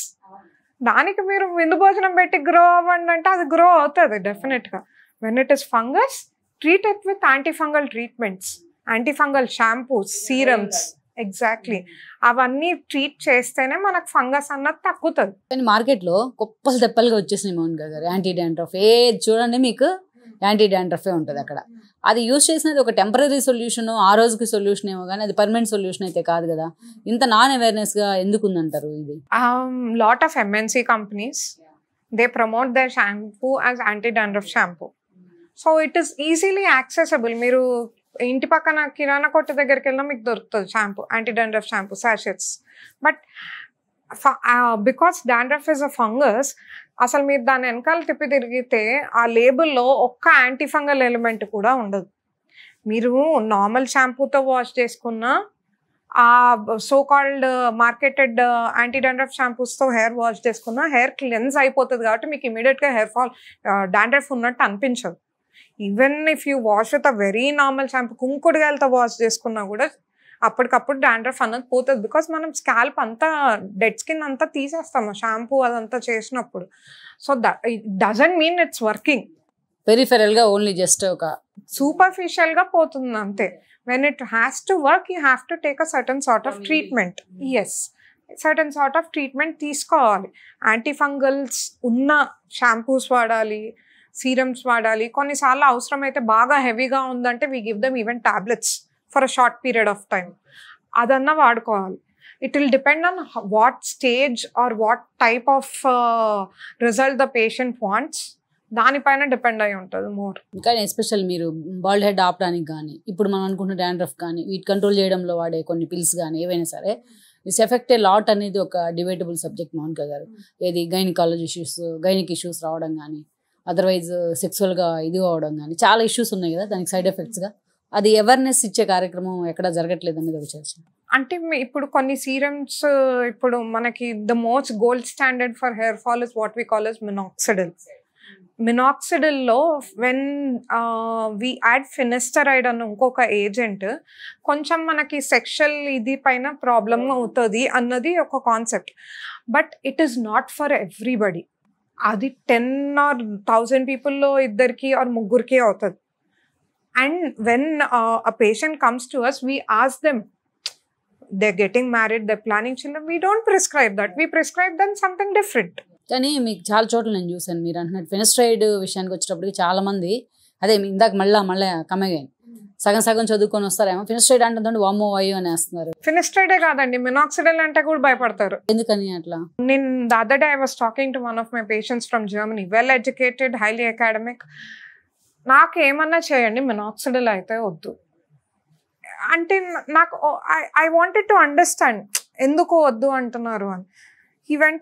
Speaker 2: దానికి మీరు విందు భోజనం పెట్టి గ్రో అవ్వండి అంటే అది గ్రో అవుతుంది డెఫినెట్గా. When it is fungus, treat it with antifungal treatments, antifungal shampoos, serums, exactly అవన్నీ ట్రీట్ చేస్తేనే మనకు ఫంగస్ అన్నది తగ్గుతుంది.
Speaker 1: కానీ మార్కెట్లో కుప్పలు తెప్పలుగా వచ్చేసినాయి మౌనిక గారు యాంటీ డాండ్రఫ్. చూడండి మీకు యాంటీ డాండ్రఫే ఉంటుంది అక్కడ. అది యూజ్ చేసినది ఒక టెంపరీ సొల్యూషన్, ఆ రోజుకి సొల్యూషన్ ఏమో కానీ అది పర్మనెంట్ సొల్యూషన్ అయితే కాదు కదా. ఇంత నాన్ అవేర్నెస్గా ఎందుకు ఉందంటారు ఇది?
Speaker 2: Lot of MNC companies they promote their shampoo as anti dandruff shampoo. So it is easily accessible. మీరు ఇంటి పక్కన కిరాణా కొట్టు దగ్గరికి వెళ్ళినా మీకు దొరుకుతుంది shampoo, anti dandruff shampoo sachets. But because dandruff is a fungus, అసలు మీరు దాని వెనకాల తిప్పి తిరిగితే ఆ లేబుల్లో ఒక్క యాంటీఫంగల్ ఎలిమెంట్ కూడా ఉండదు. మీరు నార్మల్ షాంపూతో వాష్ చేసుకున్న, ఆ so called marketed anti dandruff షాంపూస్తో హెయిర్ వాష్ చేసుకున్న హెయిర్ క్లెన్స్ అయిపోతుంది కాబట్టి మీకు ఇమీడియట్గా హెయిర్ ఫాల్, డాండ్రఫ్ ఉన్నట్టు అనిపించదు. Even if you wash with a very normal shampoo, కుంకుడుగాయలతో వాష్ చేసుకున్నా కూడా అప్పటికప్పుడు డాండ్రఫ్ అన్నది పోతుంది. బికాస్ మనం స్కాల్ప్ అంతా, డెడ్ స్కిన్ అంతా తీసేస్తాము షాంపూ అదంతా చేసినప్పుడు. So it doesn't mean it's working.
Speaker 1: పెరిఫెరల్గా ఓన్లీ జస్ట్ ఒక
Speaker 2: సూపర్ఫిషియల్గా పోతుంది అంతే. When it has to work you have to take a certain sort of treatment. Yes, certain sort of treatment తీసుకోవాలి. యాంటీఫంగల్స్ ఉన్న షాంపూస్ వాడాలి, సీరమ్స్ వాడాలి. కొన్నిసార్లు అవసరమైతే బాగా హెవీగా ఉందంటే we give them even tablets for a short period of time. అదన్నా వాడుకోవాలి. It will depend on what stage or what type of result the patient wants, దానిపైన డిపెండ్ అయి ఉంటుంది మోర్.
Speaker 1: కానీ ఎస్పెషల్ మీరు బాల్డ్ హెడ్ ఆపడానికి కానీ, ఇప్పుడు మనం అనుకున్న డాండ్రఫ్ కానీ, వీటి కంట్రోల్ చేయడంలో వాడే కొన్ని పిల్స్ కానీ ఏవైనా సరే, దిస్ ఎఫెక్ట్ ఏ లాట్ అనేది ఒక డిబేటబుల్ సబ్జెక్ట్ మౌనిక గారు. ఏది గైనకాలజీ ఇష్యూస్, గైనిక్ ఇష్యూస్ రావడం కానీ, అదర్వైజ్ సెక్సువల్గా ఇది అవడం కానీ చాలా ఇష్యూస్ ఉన్నాయి కదా దానికి సైడ్ ఎఫెక్ట్స్గా. అది అవేర్నెస్ ఇచ్చే కార్యక్రమం ఎక్కడ జరగట్లేదు అనేది ఒక చర్చ.
Speaker 2: అంటే ఇప్పుడు కొన్ని సీరమ్స్, ఇప్పుడు మనకి the most gold standard for hair fall is what we call as minoxidil. మినాక్సిడిల్లో వెన్ వి యాడ్ ఫినిస్టరైడ్ అన్న ఇంకొక ఏజెంట్, కొంచెం మనకి సెక్షువల్ ఇది పైన ప్రాబ్లమ్ అవుతుంది అన్నది ఒక concept. But it is not for everybody. అది 10 or 1000 పీపుల్లో ఇద్దరికి ఆర్ ముగ్గురికి అవుతుంది. And when a patient comes to us, we ask them, they're getting married, they're planning children, we don't prescribe that, we prescribe them something different.
Speaker 1: కానీ మీకు చాలా చోట్ల నేను చూసాను మీరు అంటున్నట్టు ఫినిస్ట్రైడ్ విషయానికి వచ్చేటప్పటికి చాలా మంది అదే ఇందాక మళ్ళీ కమగాను సగం సగం చదువుకొని వస్తారేమో, ఫినిస్ట్రైడ్ అంటే వామో వాయో అని వేస్తున్నారు.
Speaker 2: ఫినిస్ట్రైడే కాదండి, మినాక్సిడిల్ అంటే కూడా భయపడతారు.
Speaker 1: ఎందుకని అట్లా?
Speaker 2: నేను the other day I was talking to one of my patients from Germany, well educated, highly academic. నాకు ఏమన్నా చేయండి, మినాక్సిడిల్ అయితే వద్దు అంటే నాకు ఐ వాంటెడ్ టు అండర్స్టాండ్ ఎందుకు వద్దు అంటున్నారు అని. ఈ వెంట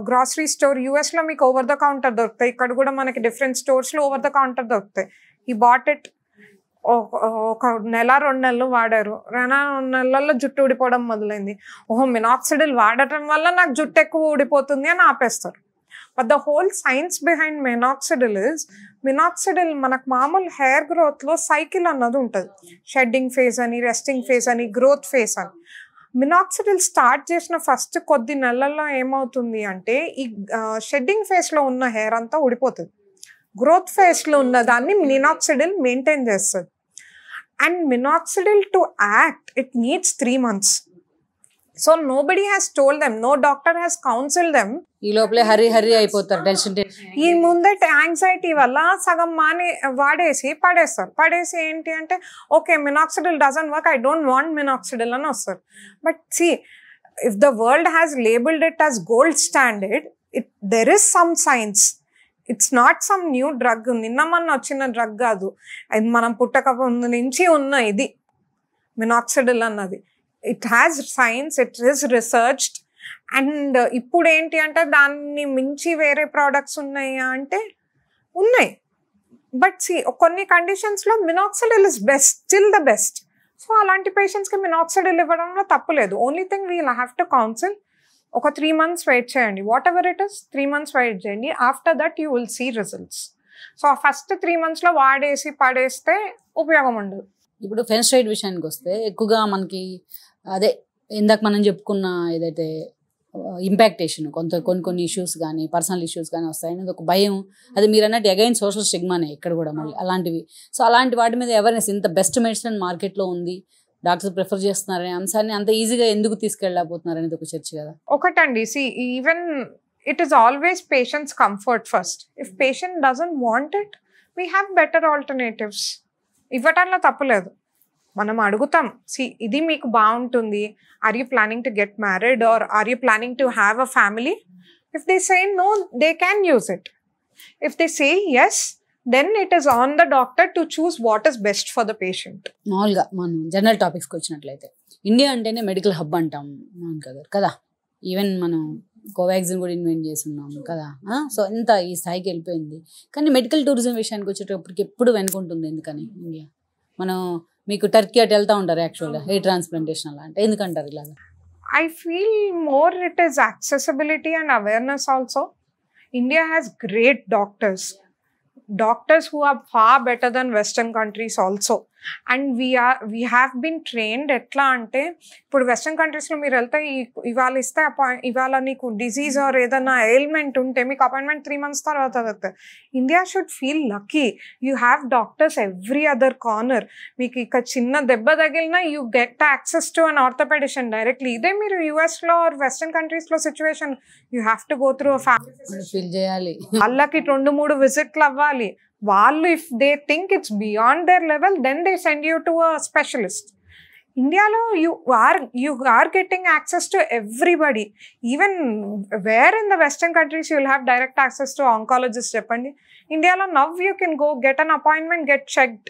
Speaker 2: గ్రాసరీ స్టోర్, యూఎస్లో మీకు ఓవర్ ద కౌంటర్ దొరుకుతాయి, ఇక్కడ కూడా మనకి డిఫరెంట్ స్టోర్స్లో ఓవర్ ద కౌంటర్ దొరుకుతాయి. ఈ బాట్ ఇట్, ఒక నెల 2 నెలలు వాడారు, 2 నెలల్లో జుట్టు ఊడిపోవడం మొదలైంది. ఓహో, మినాక్సిడిల్ వాడటం వల్ల నాకు జుట్టు ఎక్కువ ఊడిపోతుంది అని ఆపేస్తారు. But the whole science behind minoxidil is, minoxidil మనకు మామూలు హెయిర్ గ్రోత్లో సైకిల్ అన్నది ఉంటుంది. షెడ్డింగ్ ఫేజ్ అని, రెస్టింగ్ ఫేజ్ అని, గ్రోత్ ఫేజ్ అని. మినాక్సిడిల్ స్టార్ట్ చేసిన ఫస్ట్ కొద్ది నెలల్లో ఏమవుతుంది అంటే ఈ షెడ్డింగ్ ఫేజ్లో ఉన్న హెయిర్ అంతా ఊడిపోతుంది. గ్రోత్ ఫేజ్లో ఉన్న దాన్ని మినాక్సిడిల్ మెయింటైన్ చేస్తుంది. And minoxidil to act it needs 3 months. So nobody has told them, no doctor has counselled them.
Speaker 1: ఈ లోపలే హరి అయిపోతారు, టెన్షన్.
Speaker 2: ఈ ముందట యాంగ్జైటీ వల్ల సగం వాడేసి పడేసి ఏంటి అంటే okay minoxidil doesn't work, I don't want minoxidil అని వస్తారు. But see, if the world has labelled it as gold standard, there is some science. It's not some new drug, నిన్న మొన్న వచ్చిన డ్రగ్ కాదు, అది మనం పుట్టక ముందు నుంచి ఉన్న ఇది మినాక్సిడిల్ అన్నది. It has science, it is researched. And ఇప్పుడు ఏంటి అంటే దాన్ని మించి వేరే ప్రోడక్ట్స్ ఉన్నాయా అంటే ఉన్నాయి. బట్ సి, కొన్ని కండిషన్స్లో minoxidil is best, still the best. So అలాంటి పేషెంట్స్కి మినాక్సిడిల్ ఇవ్వడంలో తప్పులేదు. Only thing we'll have to counsel. ఒక 3 months వెయిట్ చేయండి, whatever it is 3 months wait చేయండి. After that you will see results. So first 3 monthsలో వాడేసి పడేస్తే ఉపయోగం ఉండదు.
Speaker 1: ఇప్పుడు ఫెన్స్ట్రైడ్ విషయానికి వస్తే ఎక్కువగా మనకి అదే ఇందాక మనం చెప్పుకున్న ఏదైతే ఇంపాక్టేషన్ కొన్ని ఇష్యూస్ కానీ పర్సనల్ ఇష్యూస్ కానీ వస్తాయి అనేది ఒక భయం. అది మీరు అన్నట్టు అగైన్ సోషల్ స్టిగ్మానే ఇక్కడ కూడా మళ్ళీ అలాంటివి. సో అలాంటి వాటి మీద అవేర్నెస్, ఇంత బెస్ట్ మెడిసిన్ మార్కెట్లో ఉంది, డాక్టర్స్ ప్రిఫర్ చేస్తున్నారనే అంశాన్ని అంత ఈజీగా ఎందుకు తీసుకెళ్ళకపోతున్నారు అనేది ఒక చర్చ కదా.
Speaker 2: ఒకటండి, see, even it is always patients comfort first. If patient doesn't want it, we have better alternatives. ఇవ్వటంలో తప్పులేదు, మనం అడుగుతాం, సి ఇది మీకు బాగుంటుంది, are you planning to get married or are you planning to have a family? If they say no, they can use it. If they say yes, then it is on the doctor to choose what is best for the patient.
Speaker 1: మామూలుగా మనం general టాపిక్స్కి వచ్చినట్లయితే India అంటేనే medical hub అంటాం కదా. Even మనం కోవాక్సిన్ కూడా invent చేస్తున్నాం కదా. సో ఎంత ఈ స్థాయికి వెళ్ళిపోయింది. కానీ మెడికల్ టూరిజం విషయానికి వచ్చేటప్పటికి ఎప్పుడు వెనుకుంటుంది. ఎందుకని ఇండియా? మనం మీకు టర్కీ అటు వెళ్తూ ఉంటారు యాక్చువల్గా హెయిర్ ట్రాన్స్ప్లాంటేషన్ అలా, అంటే ఎందుకంటారు ఇలాగా?
Speaker 2: I feel more it is accessibility and awareness also. India has great doctors who are far better than Western countries also. And we have been trained ఎట్లా అంటే ఇప్పుడు వెస్ట్రన్ కంట్రీస్లో మీరు వెళ్తే ఇవాళ ఇస్తే ఇవాళ నీకు డిజీజ్ ఆర్ ఏదైనా ఎయిల్మెంట్ ఉంటే మీకు అపాయింట్మెంట్ 3 months తర్వాత దొరుకుతుంది. India should feel lucky, you have doctors every other corner. మీకు ఇక చిన్న దెబ్బ తగిలినా you get access to an orthopedician directly. ఇదే మీరు యూఎస్లో ఆర్ వెస్ట్రన్ కంట్రీస్లో situation, you have to go through family
Speaker 1: feel చేయాలి,
Speaker 2: వాళ్ళకి 2-3 విజిట్లు అవ్వాలి. వాళ్ళు if they think it's beyond their level, then they send you to a specialist. ఇండియాలో you are getting access to everybody. Even where in the Western countries you will have direct access to oncologist చెప్పండి. ఇండియాలో now you can go get an appointment, get checked.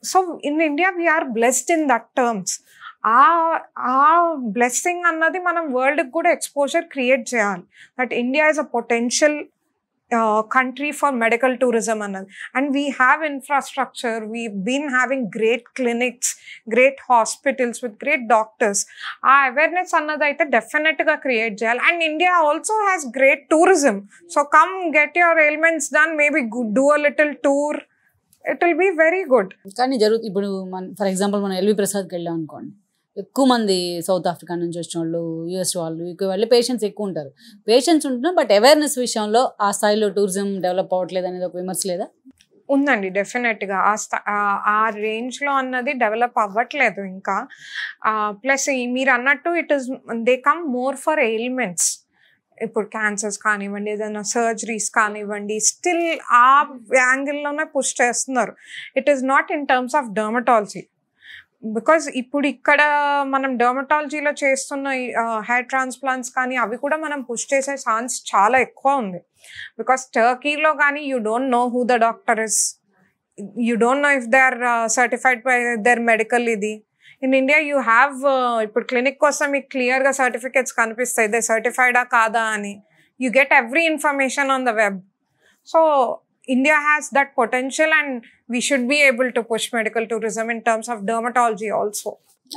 Speaker 2: So in India we are blessed in that terms. ఆ blessing అన్నది మనం వరల్డ్కి కూడా exposure create చేయాలి. That India is a potential country for medical tourism and we have infrastructure, we've been having great clinics, great hospitals with great doctors. Awareness annada aithe definitely ga create cheyali. And India also has great tourism, so come get your ailments done, maybe do a little tour, it will be very good.
Speaker 1: కానీ ఇప్పుడు for example మనం LV ప్రసాద్కి వెళ్ళాం అనుకోండి, ఎక్కువ మంది south Africa నుంచి వచ్చిన వాళ్ళు, యూఎస్ వాళ్ళు, యూకే వాళ్ళు పేషెంట్స్ ఎక్కువ ఉంటారు. పేషెంట్స్ ఉంటున్నారు, బట్ అవేర్నెస్ విషయంలో ఆ స్థాయిలో టూరిజం డెవలప్ అవ్వట్లేదు అనేది ఒక విమర్శ లేదా?
Speaker 2: ఉందండి, డెఫినెట్గా ఆ రేంజ్లో అన్నది డెవలప్ అవ్వట్లేదు ఇంకా. ప్లస్ మీరు అన్నట్టు it is they come more for ailments. ఇప్పుడు క్యాన్సర్స్ కానివ్వండి, ఏదైనా సర్జరీస్ కానివ్వండి, స్టిల్ ఆ యాంగిల్లోనే పుష్ చేస్తున్నారు. It is not in terms of dermatology. Because ఇప్పుడు ఇక్కడ మనం డర్మటాలజీలో చేస్తున్న హెయిర్ ట్రాన్స్ప్లాంట్స్ కానీ అవి కూడా మనం పుష్ చేసే ఛాన్స్ చాలా ఎక్కువ ఉంది. బికాస్ టర్కీలో కానీ you don't know who the doctor is, you don't know if they are certified by their medical ఇది. ఇన్ ఇండియా యూ హ్యావ్ ఇప్పుడు క్లినిక్ కోసం మీకు క్లియర్గా సర్టిఫికేట్స్ కనిపిస్తాయి, దే సర్టిఫైడా కాదా అని. You get every information on the web. So India has that potential and we should be able to push medical tourism in terms of dermatology also.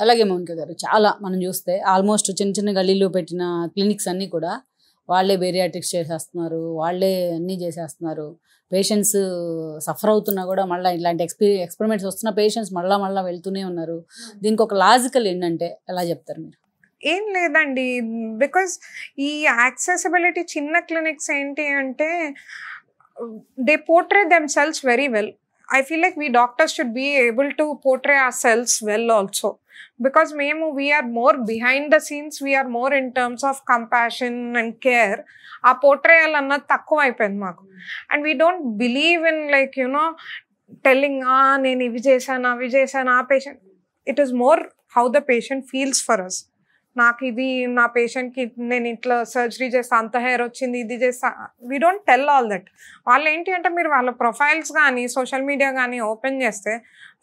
Speaker 1: అలాగే మౌనిక గారు, చాలా మనం చూస్తే ఆల్మోస్ట్ చిన్న చిన్న గల్లీలో పెట్టిన క్లినిక్స్ అన్నీ కూడా వాళ్ళే బేరియాట్రిక్స్ చేసేస్తున్నారు, వాళ్ళే అన్నీ చేసేస్తున్నారు. పేషెంట్స్ సఫర్ అవుతున్నా కూడా మళ్ళీ ఇలాంటి ఎక్స్పెరిమెంట్స్ వస్తున్న పేషెంట్స్ మళ్ళీ వెళ్తూనే ఉన్నారు. దీనికి ఒక లాజికల్ ఏంటంటే ఎలా చెప్తారు మీరు?
Speaker 2: ఏం లేదండి, బికాజ్ ఈ యాక్సెసిబిలిటీ చిన్న క్లినిక్స్ ఏంటి అంటే they portray themselves very well. I feel like we doctors should be able to portray ourselves well also. Because మేము we're more behind the scenes, we're more in terms of compassion and care. ఆ portrayal అన్నది తక్కువ అయిపోయింది మాకు. And we don't believe in like telling నేను ఇవి చేశాను అవి చేశాను ఆ patient. It is more how the patient feels for us. నాకు ఇది నా పేషెంట్కి నేను ఇట్లా సర్జరీ చేస్తా, అంత హెయిర్ వచ్చింది, ఇది చేస్తా. We don't tell all that. వాళ్ళు ఏంటి అంటే మీరు వాళ్ళ ప్రొఫైల్స్ కానీ సోషల్ మీడియా కానీ ఓపెన్ చేస్తే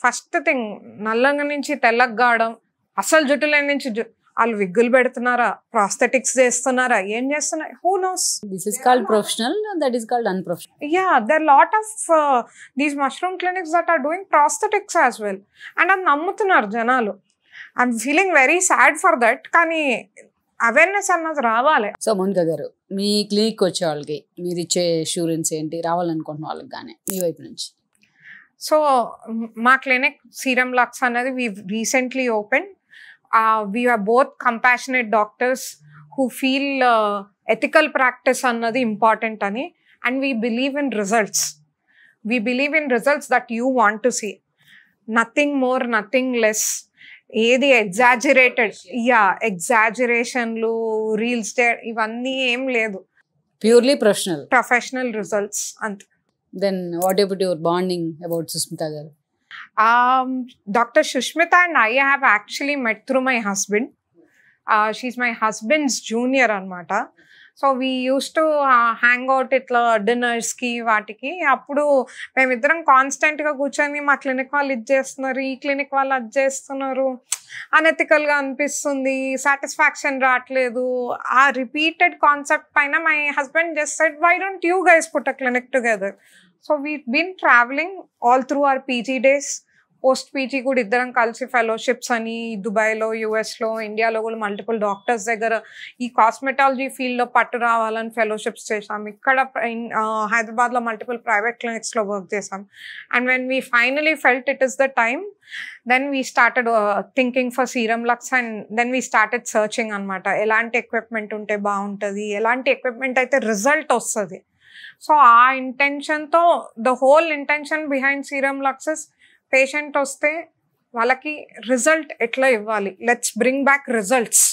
Speaker 2: ఫస్ట్ థింగ్ నల్లంగా నుంచి తెల్లగా కావడం, అసలు జుట్టుల నుంచి వాళ్ళు విగ్గులు పెడుతున్నారా, ప్రాస్థెటిక్స్ చేస్తున్నారా, ఏం చేస్తున్నారు, who knows.
Speaker 1: This is called professional, that is called unprofessional.
Speaker 2: Yeah, there are lot of these mushroom clinics that are doing prosthetics as well. And అది నమ్ముతున్నారు జనాలు. I'm feeling very sad for that. కానీ awareness అన్నది రావాలి.
Speaker 1: So Mounika గారు, మీ clinic వచ్చే వాళ్ళకి మీరు ఇచ్చే అష్యూరెన్స్ ఏంటి, రావాలనుకుంటున్న వాళ్ళకి కానీ మీ వైపు నుంచి?
Speaker 2: సో మా క్లినిక్ సీరం లక్స్ అనేది we recently open. We are both compassionate doctors who feel ethical practice అన్నది ఇంపార్టెంట్ అని. And we believe in results. We believe in results that you want to see. Nothing more, nothing less. ఏది exaggerated, ఎగ్జాజరేషన్లు, reels ఇవన్నీ ఏం లేదు.
Speaker 1: Purely professional
Speaker 2: results అంతే.
Speaker 1: Then what about your bonding about Susmita గారు?
Speaker 2: Dr. Shushmita and I have actually met through my husband. She's my husband's junior anamata. So we use to hang out ఇట్లా డిన్నర్స్కి వాటికి. అప్పుడు మేమిద్దరం కాన్స్టెంట్గా కూర్చొని మా క్లినిక్ వాళ్ళు ఇది చేస్తున్నారు, ఈ క్లినిక్ వాళ్ళు అది చేస్తున్నారు, అనెథికల్గా అనిపిస్తుంది, సాటిస్ఫాక్షన్ రావట్లేదు. ఆ రిపీటెడ్ కాన్సెప్ట్ పైన my husband just said, why don't you guys put a clinic together. So we been travelling all through our PG days. Post PG కూడా ఇద్దరం కలిసి ఫెలోషిప్స్ అని దుబాయ్లో, యూఎస్లో, ఇండియాలో కూడా మల్టిపుల్ డాక్టర్స్ దగ్గర ఈ కాస్మెటాలజీ ఫీల్డ్లో పట్టు రావాలని ఫెలోషిప్స్ చేసాం. ఇక్కడ హైదరాబాద్లో మల్టిపుల్ ప్రైవేట్ క్లినిక్స్లో వర్క్ చేసాం. And when we finally felt it is the time, then we started thinking for Serum Luxe. And then we started searching అనమాట. ఎలాంటి ఎక్విప్మెంట్ ఉంటే బాగుంటుంది, ఎలాంటి ఎక్విప్మెంట్ అయితే రిజల్ట్ వస్తుంది. సో ఆ ఇంటెన్షన్తో the whole intention behind Serum Lux is, patient వస్తే వాళ్ళకి రిజల్ట్ ఎట్లా ఇవ్వాలి, let's bring back results.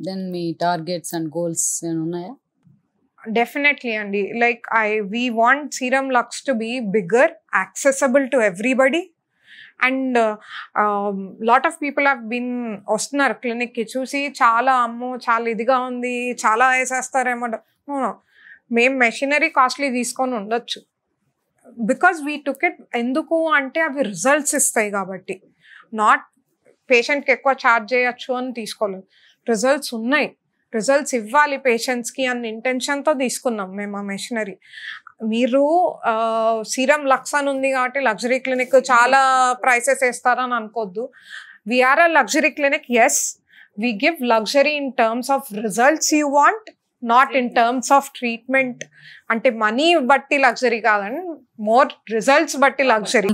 Speaker 1: Then మీ టార్గెట్స్ అండ్ గోల్స్ ఏమైనా ఉన్నాయా?
Speaker 2: డెఫినెట్లీ అండి. Like we want Serum Lux to be bigger, accessible to everybody. And lot of people have been వస్తున్నారు క్లినిక్కి చూసి, చాలా అమ్మో చాలా ఇదిగా ఉంది, చాలా వేసేస్తారేమో. మేము మెషినరీ కాస్ట్లీ తీసుకొని ఉండొచ్చు, బికాజ్ వీ టుక్ ఇట్. ఎందుకు అంటే అవి రిజల్ట్స్ ఇస్తాయి కాబట్టి. నాట్ పేషెంట్కి ఎక్కువ ఛార్జ్ చేయొచ్చు అని తీసుకోలేదు. రిజల్ట్స్ ఉన్నాయి, రిజల్ట్స్ ఇవ్వాలి పేషెంట్స్కి అన్న ఇంటెన్షన్తో తీసుకున్నాం మేము ఆ మెషినరీ. మీరు సీరం లక్స్ అని ఉంది కాబట్టి లగ్జరీ క్లినిక్ చాలా ప్రైసెస్ వేస్తారని అనుకోవద్దు. We're a luxury clinic. Yes, we give luxury in terms of results you want, not in terms of treatment. అంటే మనీ బట్టి లగ్జరీ కాదండి, మోర్ రిజల్ట్స్ బట్టి లగ్జరీ.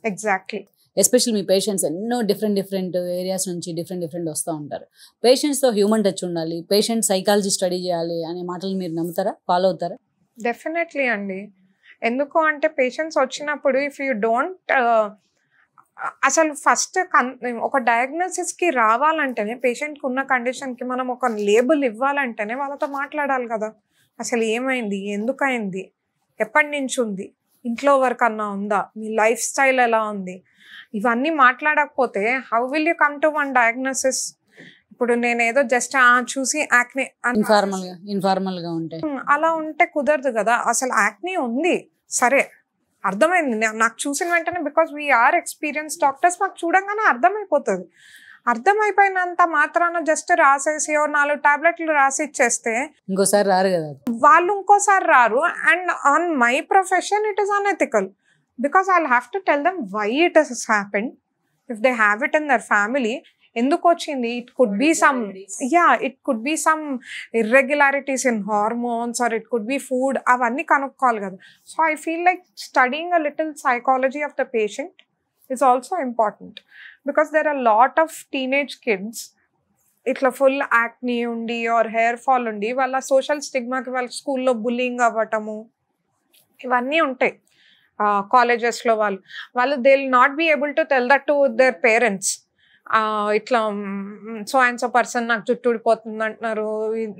Speaker 2: ఎగ్జాక్ట్లీ.
Speaker 1: ఎస్పెషల్ మీ పేషెంట్స్ ఎన్నో డిఫరెంట్ ఏరియాస్ నుంచి డిఫరెంట్ వస్తూ ఉంటారు. పేషెంట్స్తో హ్యూమన్ టచ్ ఉండాలి, పేషెంట్ సైకాలజీ స్టడీ చేయాలి అనే మాటలు మీరు నమ్ముతారా, ఫాలో అవుతారా?
Speaker 2: డెఫినెట్లీ అండి. ఎందుకు అంటే పేషెంట్స్ వచ్చినప్పుడు ఇఫ్ యూ డోంట్ అసలు ఫస్ట్ ఒక డయాగ్నోసిస్కి రావాలంటేనే, పేషెంట్కి ఉన్న కండిషన్కి మనం ఒక లేబుల్ ఇవ్వాలంటేనే వాళ్ళతో మాట్లాడాలి కదా. అసలు ఏమైంది, ఎందుకైంది, ఎప్పటి నుంచి ఉంది, ఇంట్లో వర్క్ అన్నా ఉందా, మీ లైఫ్ స్టైల్ ఎలా ఉంది, ఇవన్నీ మాట్లాడకపోతే how will you come to one diagnosis? ఇప్పుడు నేను ఏదో జస్ట్ చూసి యాక్నే
Speaker 1: ఇన్ఫార్మల్గా ఉంటే
Speaker 2: అలా ఉంటే కుదరదు కదా. అసలు యాక్నే ఉంది, సరే అర్థమైంది నాకు చూసిన వెంటనే, బికాజ్ వీఆర్ ఎక్స్పీరియన్స్ డాక్టర్స్, మాకు చూడంగానే అర్థమైపోతుంది. అర్థమైపోయినంత మాత్రాన జస్ట్ రాసేసి 4 టాబ్లెట్లు రాసి ఇచ్చేస్తే
Speaker 1: ఇంకోసారి రారు కదా
Speaker 2: వాళ్ళు, ఇంకోసారి రారు. And on my profession it is unethical, because I have to tell them why it has happened. If they have it in their family, ఎందుకు వచ్చింది, it could be some it could be some irregularities in hormones or it could be food, అవన్నీ కనుక్కోవాలి కదా. So I feel like studying a little psychology of the patient is also important, because there are a lot of teenage kids ఇట్లా full acne ఉండి or hair fall ఉండి వాళ్ళ social స్టిగ్మాకి వాళ్ళ స్కూల్లో bullying అవ్వటము ఇవన్నీ ఉంటాయి. కాలేజెస్లో వాళ్ళు they will not be able to tell that to their parents. ఇట్లా సో అండ్ సో పర్సన్ నాకు జుట్టు ఊడిపోతుంది అంటున్నారు,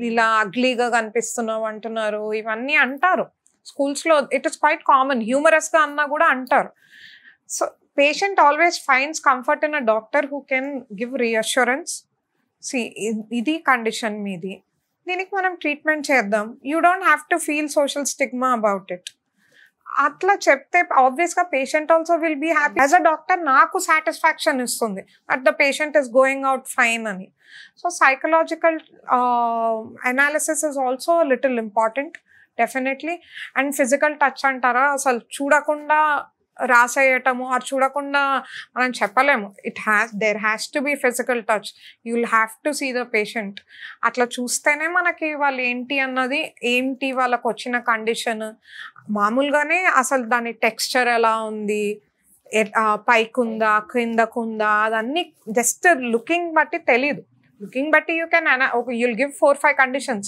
Speaker 2: ఇలా అగ్లీగా కనిపిస్తున్నావు అంటున్నారు, ఇవన్నీ అంటారు స్కూల్స్లో. ఇట్ ఇస్ క్వైట్ కామన్, హ్యూమరస్గా అన్నా కూడా అంటారు. So patient always finds comfort in a doctor who can give reassurance. ఇది కండిషన్ మీది, దీనికి మనం ట్రీట్మెంట్ చేద్దాం, you don't have to feel social stigma about it. అట్లా చెప్తే ఆబ్వియస్గా patient also will be happy. As a doctor నాకు satisfaction ఇస్తుంది that the patient is going out fine అని. So psychological analysis is also little important definitely. And physical touch అంటారా, అసలు చూడకుండా రాసేయటము ఆర్ చూడకుండా మనం చెప్పలేము. There has to be physical touch, you will have to see the patient. అట్లా చూస్తేనే మనకి వాళ్ళు ఏంటి అన్నది, ఏంటి వాళ్ళకు వచ్చిన కండిషన్, మామూలుగానే అసలు దాని టెక్స్చర్ ఎలా ఉంది, పైకుందా కిందకుందా, అదన్నీ జస్ట్ లుకింగ్ బట్టి తెలీదు. లుకింగ్ బట్టి you'll give 4-5 conditions.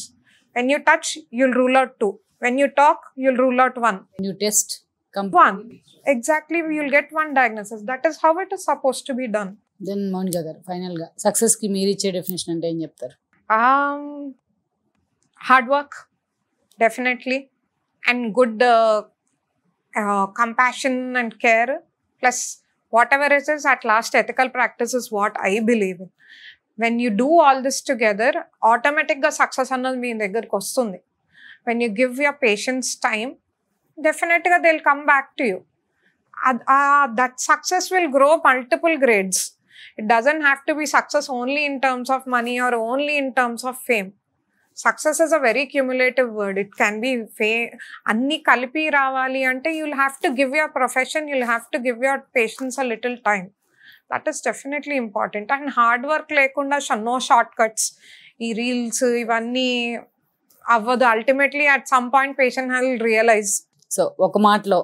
Speaker 2: When you touch, you'll rule out 2. When you talk, you'll rule out 1.
Speaker 1: When you test,
Speaker 2: 1. Exactly, you'll get 1 diagnosis. That is how it is supposed to be done.
Speaker 1: Then Monica garu, final ga success ki meer iche definition ante em cheptaru?
Speaker 2: Hard work, definitely, and good compassion and care, plus whatever it is at last ethical practice is what I believe in. When you do all this together, automatic ga success annadi mee దగ్గరికి వస్తుంది. When you give your patients time, definitely they'll come back to you. That success will grow multiple grades. It doesn't have to be success only in terms of money or only in terms of fame. Success is a very cumulative word. It can be anni kalipi ravali ante you'll have to give your profession, you'll have to give your patients a little time. That is definitely important. And hard work lekunda no shortcuts. Ee reels ivanni avvadu. Ultimately at some point patient will realize.
Speaker 1: So oka maatlo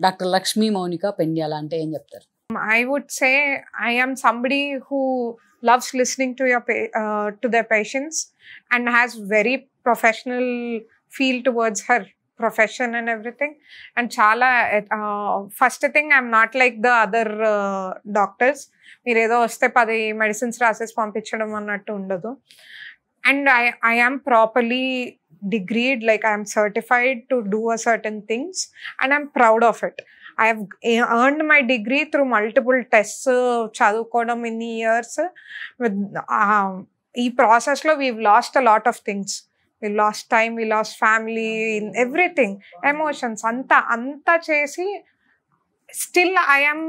Speaker 1: Dr. Lakshmi Monica Pendyala ante em cheptaru?
Speaker 2: I would say I am somebody who loves listening to their patients and has very professional feel towards her profession and everything. And chala first thing, I'm not like the other doctors. Meer edo vaste 10 medicines rases pampichadam annattu undadu. And I am properly degreed, like I am certified to do a certain things, and I'm proud of it. I have earned my degree through multiple tests, chadukodam in years. With ee process lo we've lost a lot of things. We lost time, we lost family, everything, emotions, anta chesi still I am,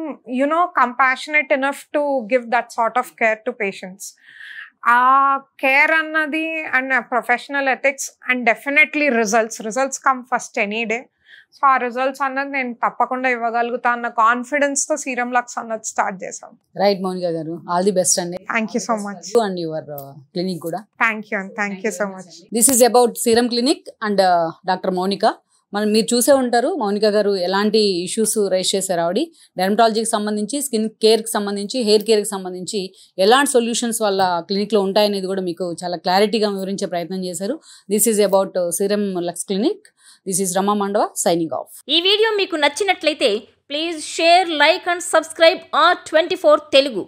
Speaker 2: compassionate enough to give that sort of care to patients. Care annadi and professional ethics, and definitely results come first any day. So ఆ results అన్నది నేను తప్పకుండా ఇవ్వగలుగుతా అన్న confidence తో Serum Lux అన్నది start చేసాం.
Speaker 1: Right Mounika గారు, ఆల్ ది బెస్ట్ అండి.
Speaker 2: Thank you so much.
Speaker 1: And your clinic కూడా.
Speaker 2: Thank you so much.
Speaker 1: This is about Serum clinic and doctor Mounika. మీరు చూసే ఉంటారు మౌనిక గారు ఎలాంటి ఇష్యూస్ రైజ్ చేశారు. ఆవిడ డెర్మటాలజీకి సంబంధించి, స్కిన్ కేర్కి సంబంధించి, హెయిర్ కేర్కి సంబంధించి ఎలాంటి సొల్యూషన్స్ వాళ్ళ క్లినిక్లో ఉంటాయనేది కూడా మీకు చాలా క్లారిటీగా వివరించే ప్రయత్నం చేశారు. This is about serum lux clinic. This is Rama Mandava signing off.
Speaker 3: ఈ వీడియో మీకు నచ్చినట్లయితే please share, like and subscribe R24 Telugu.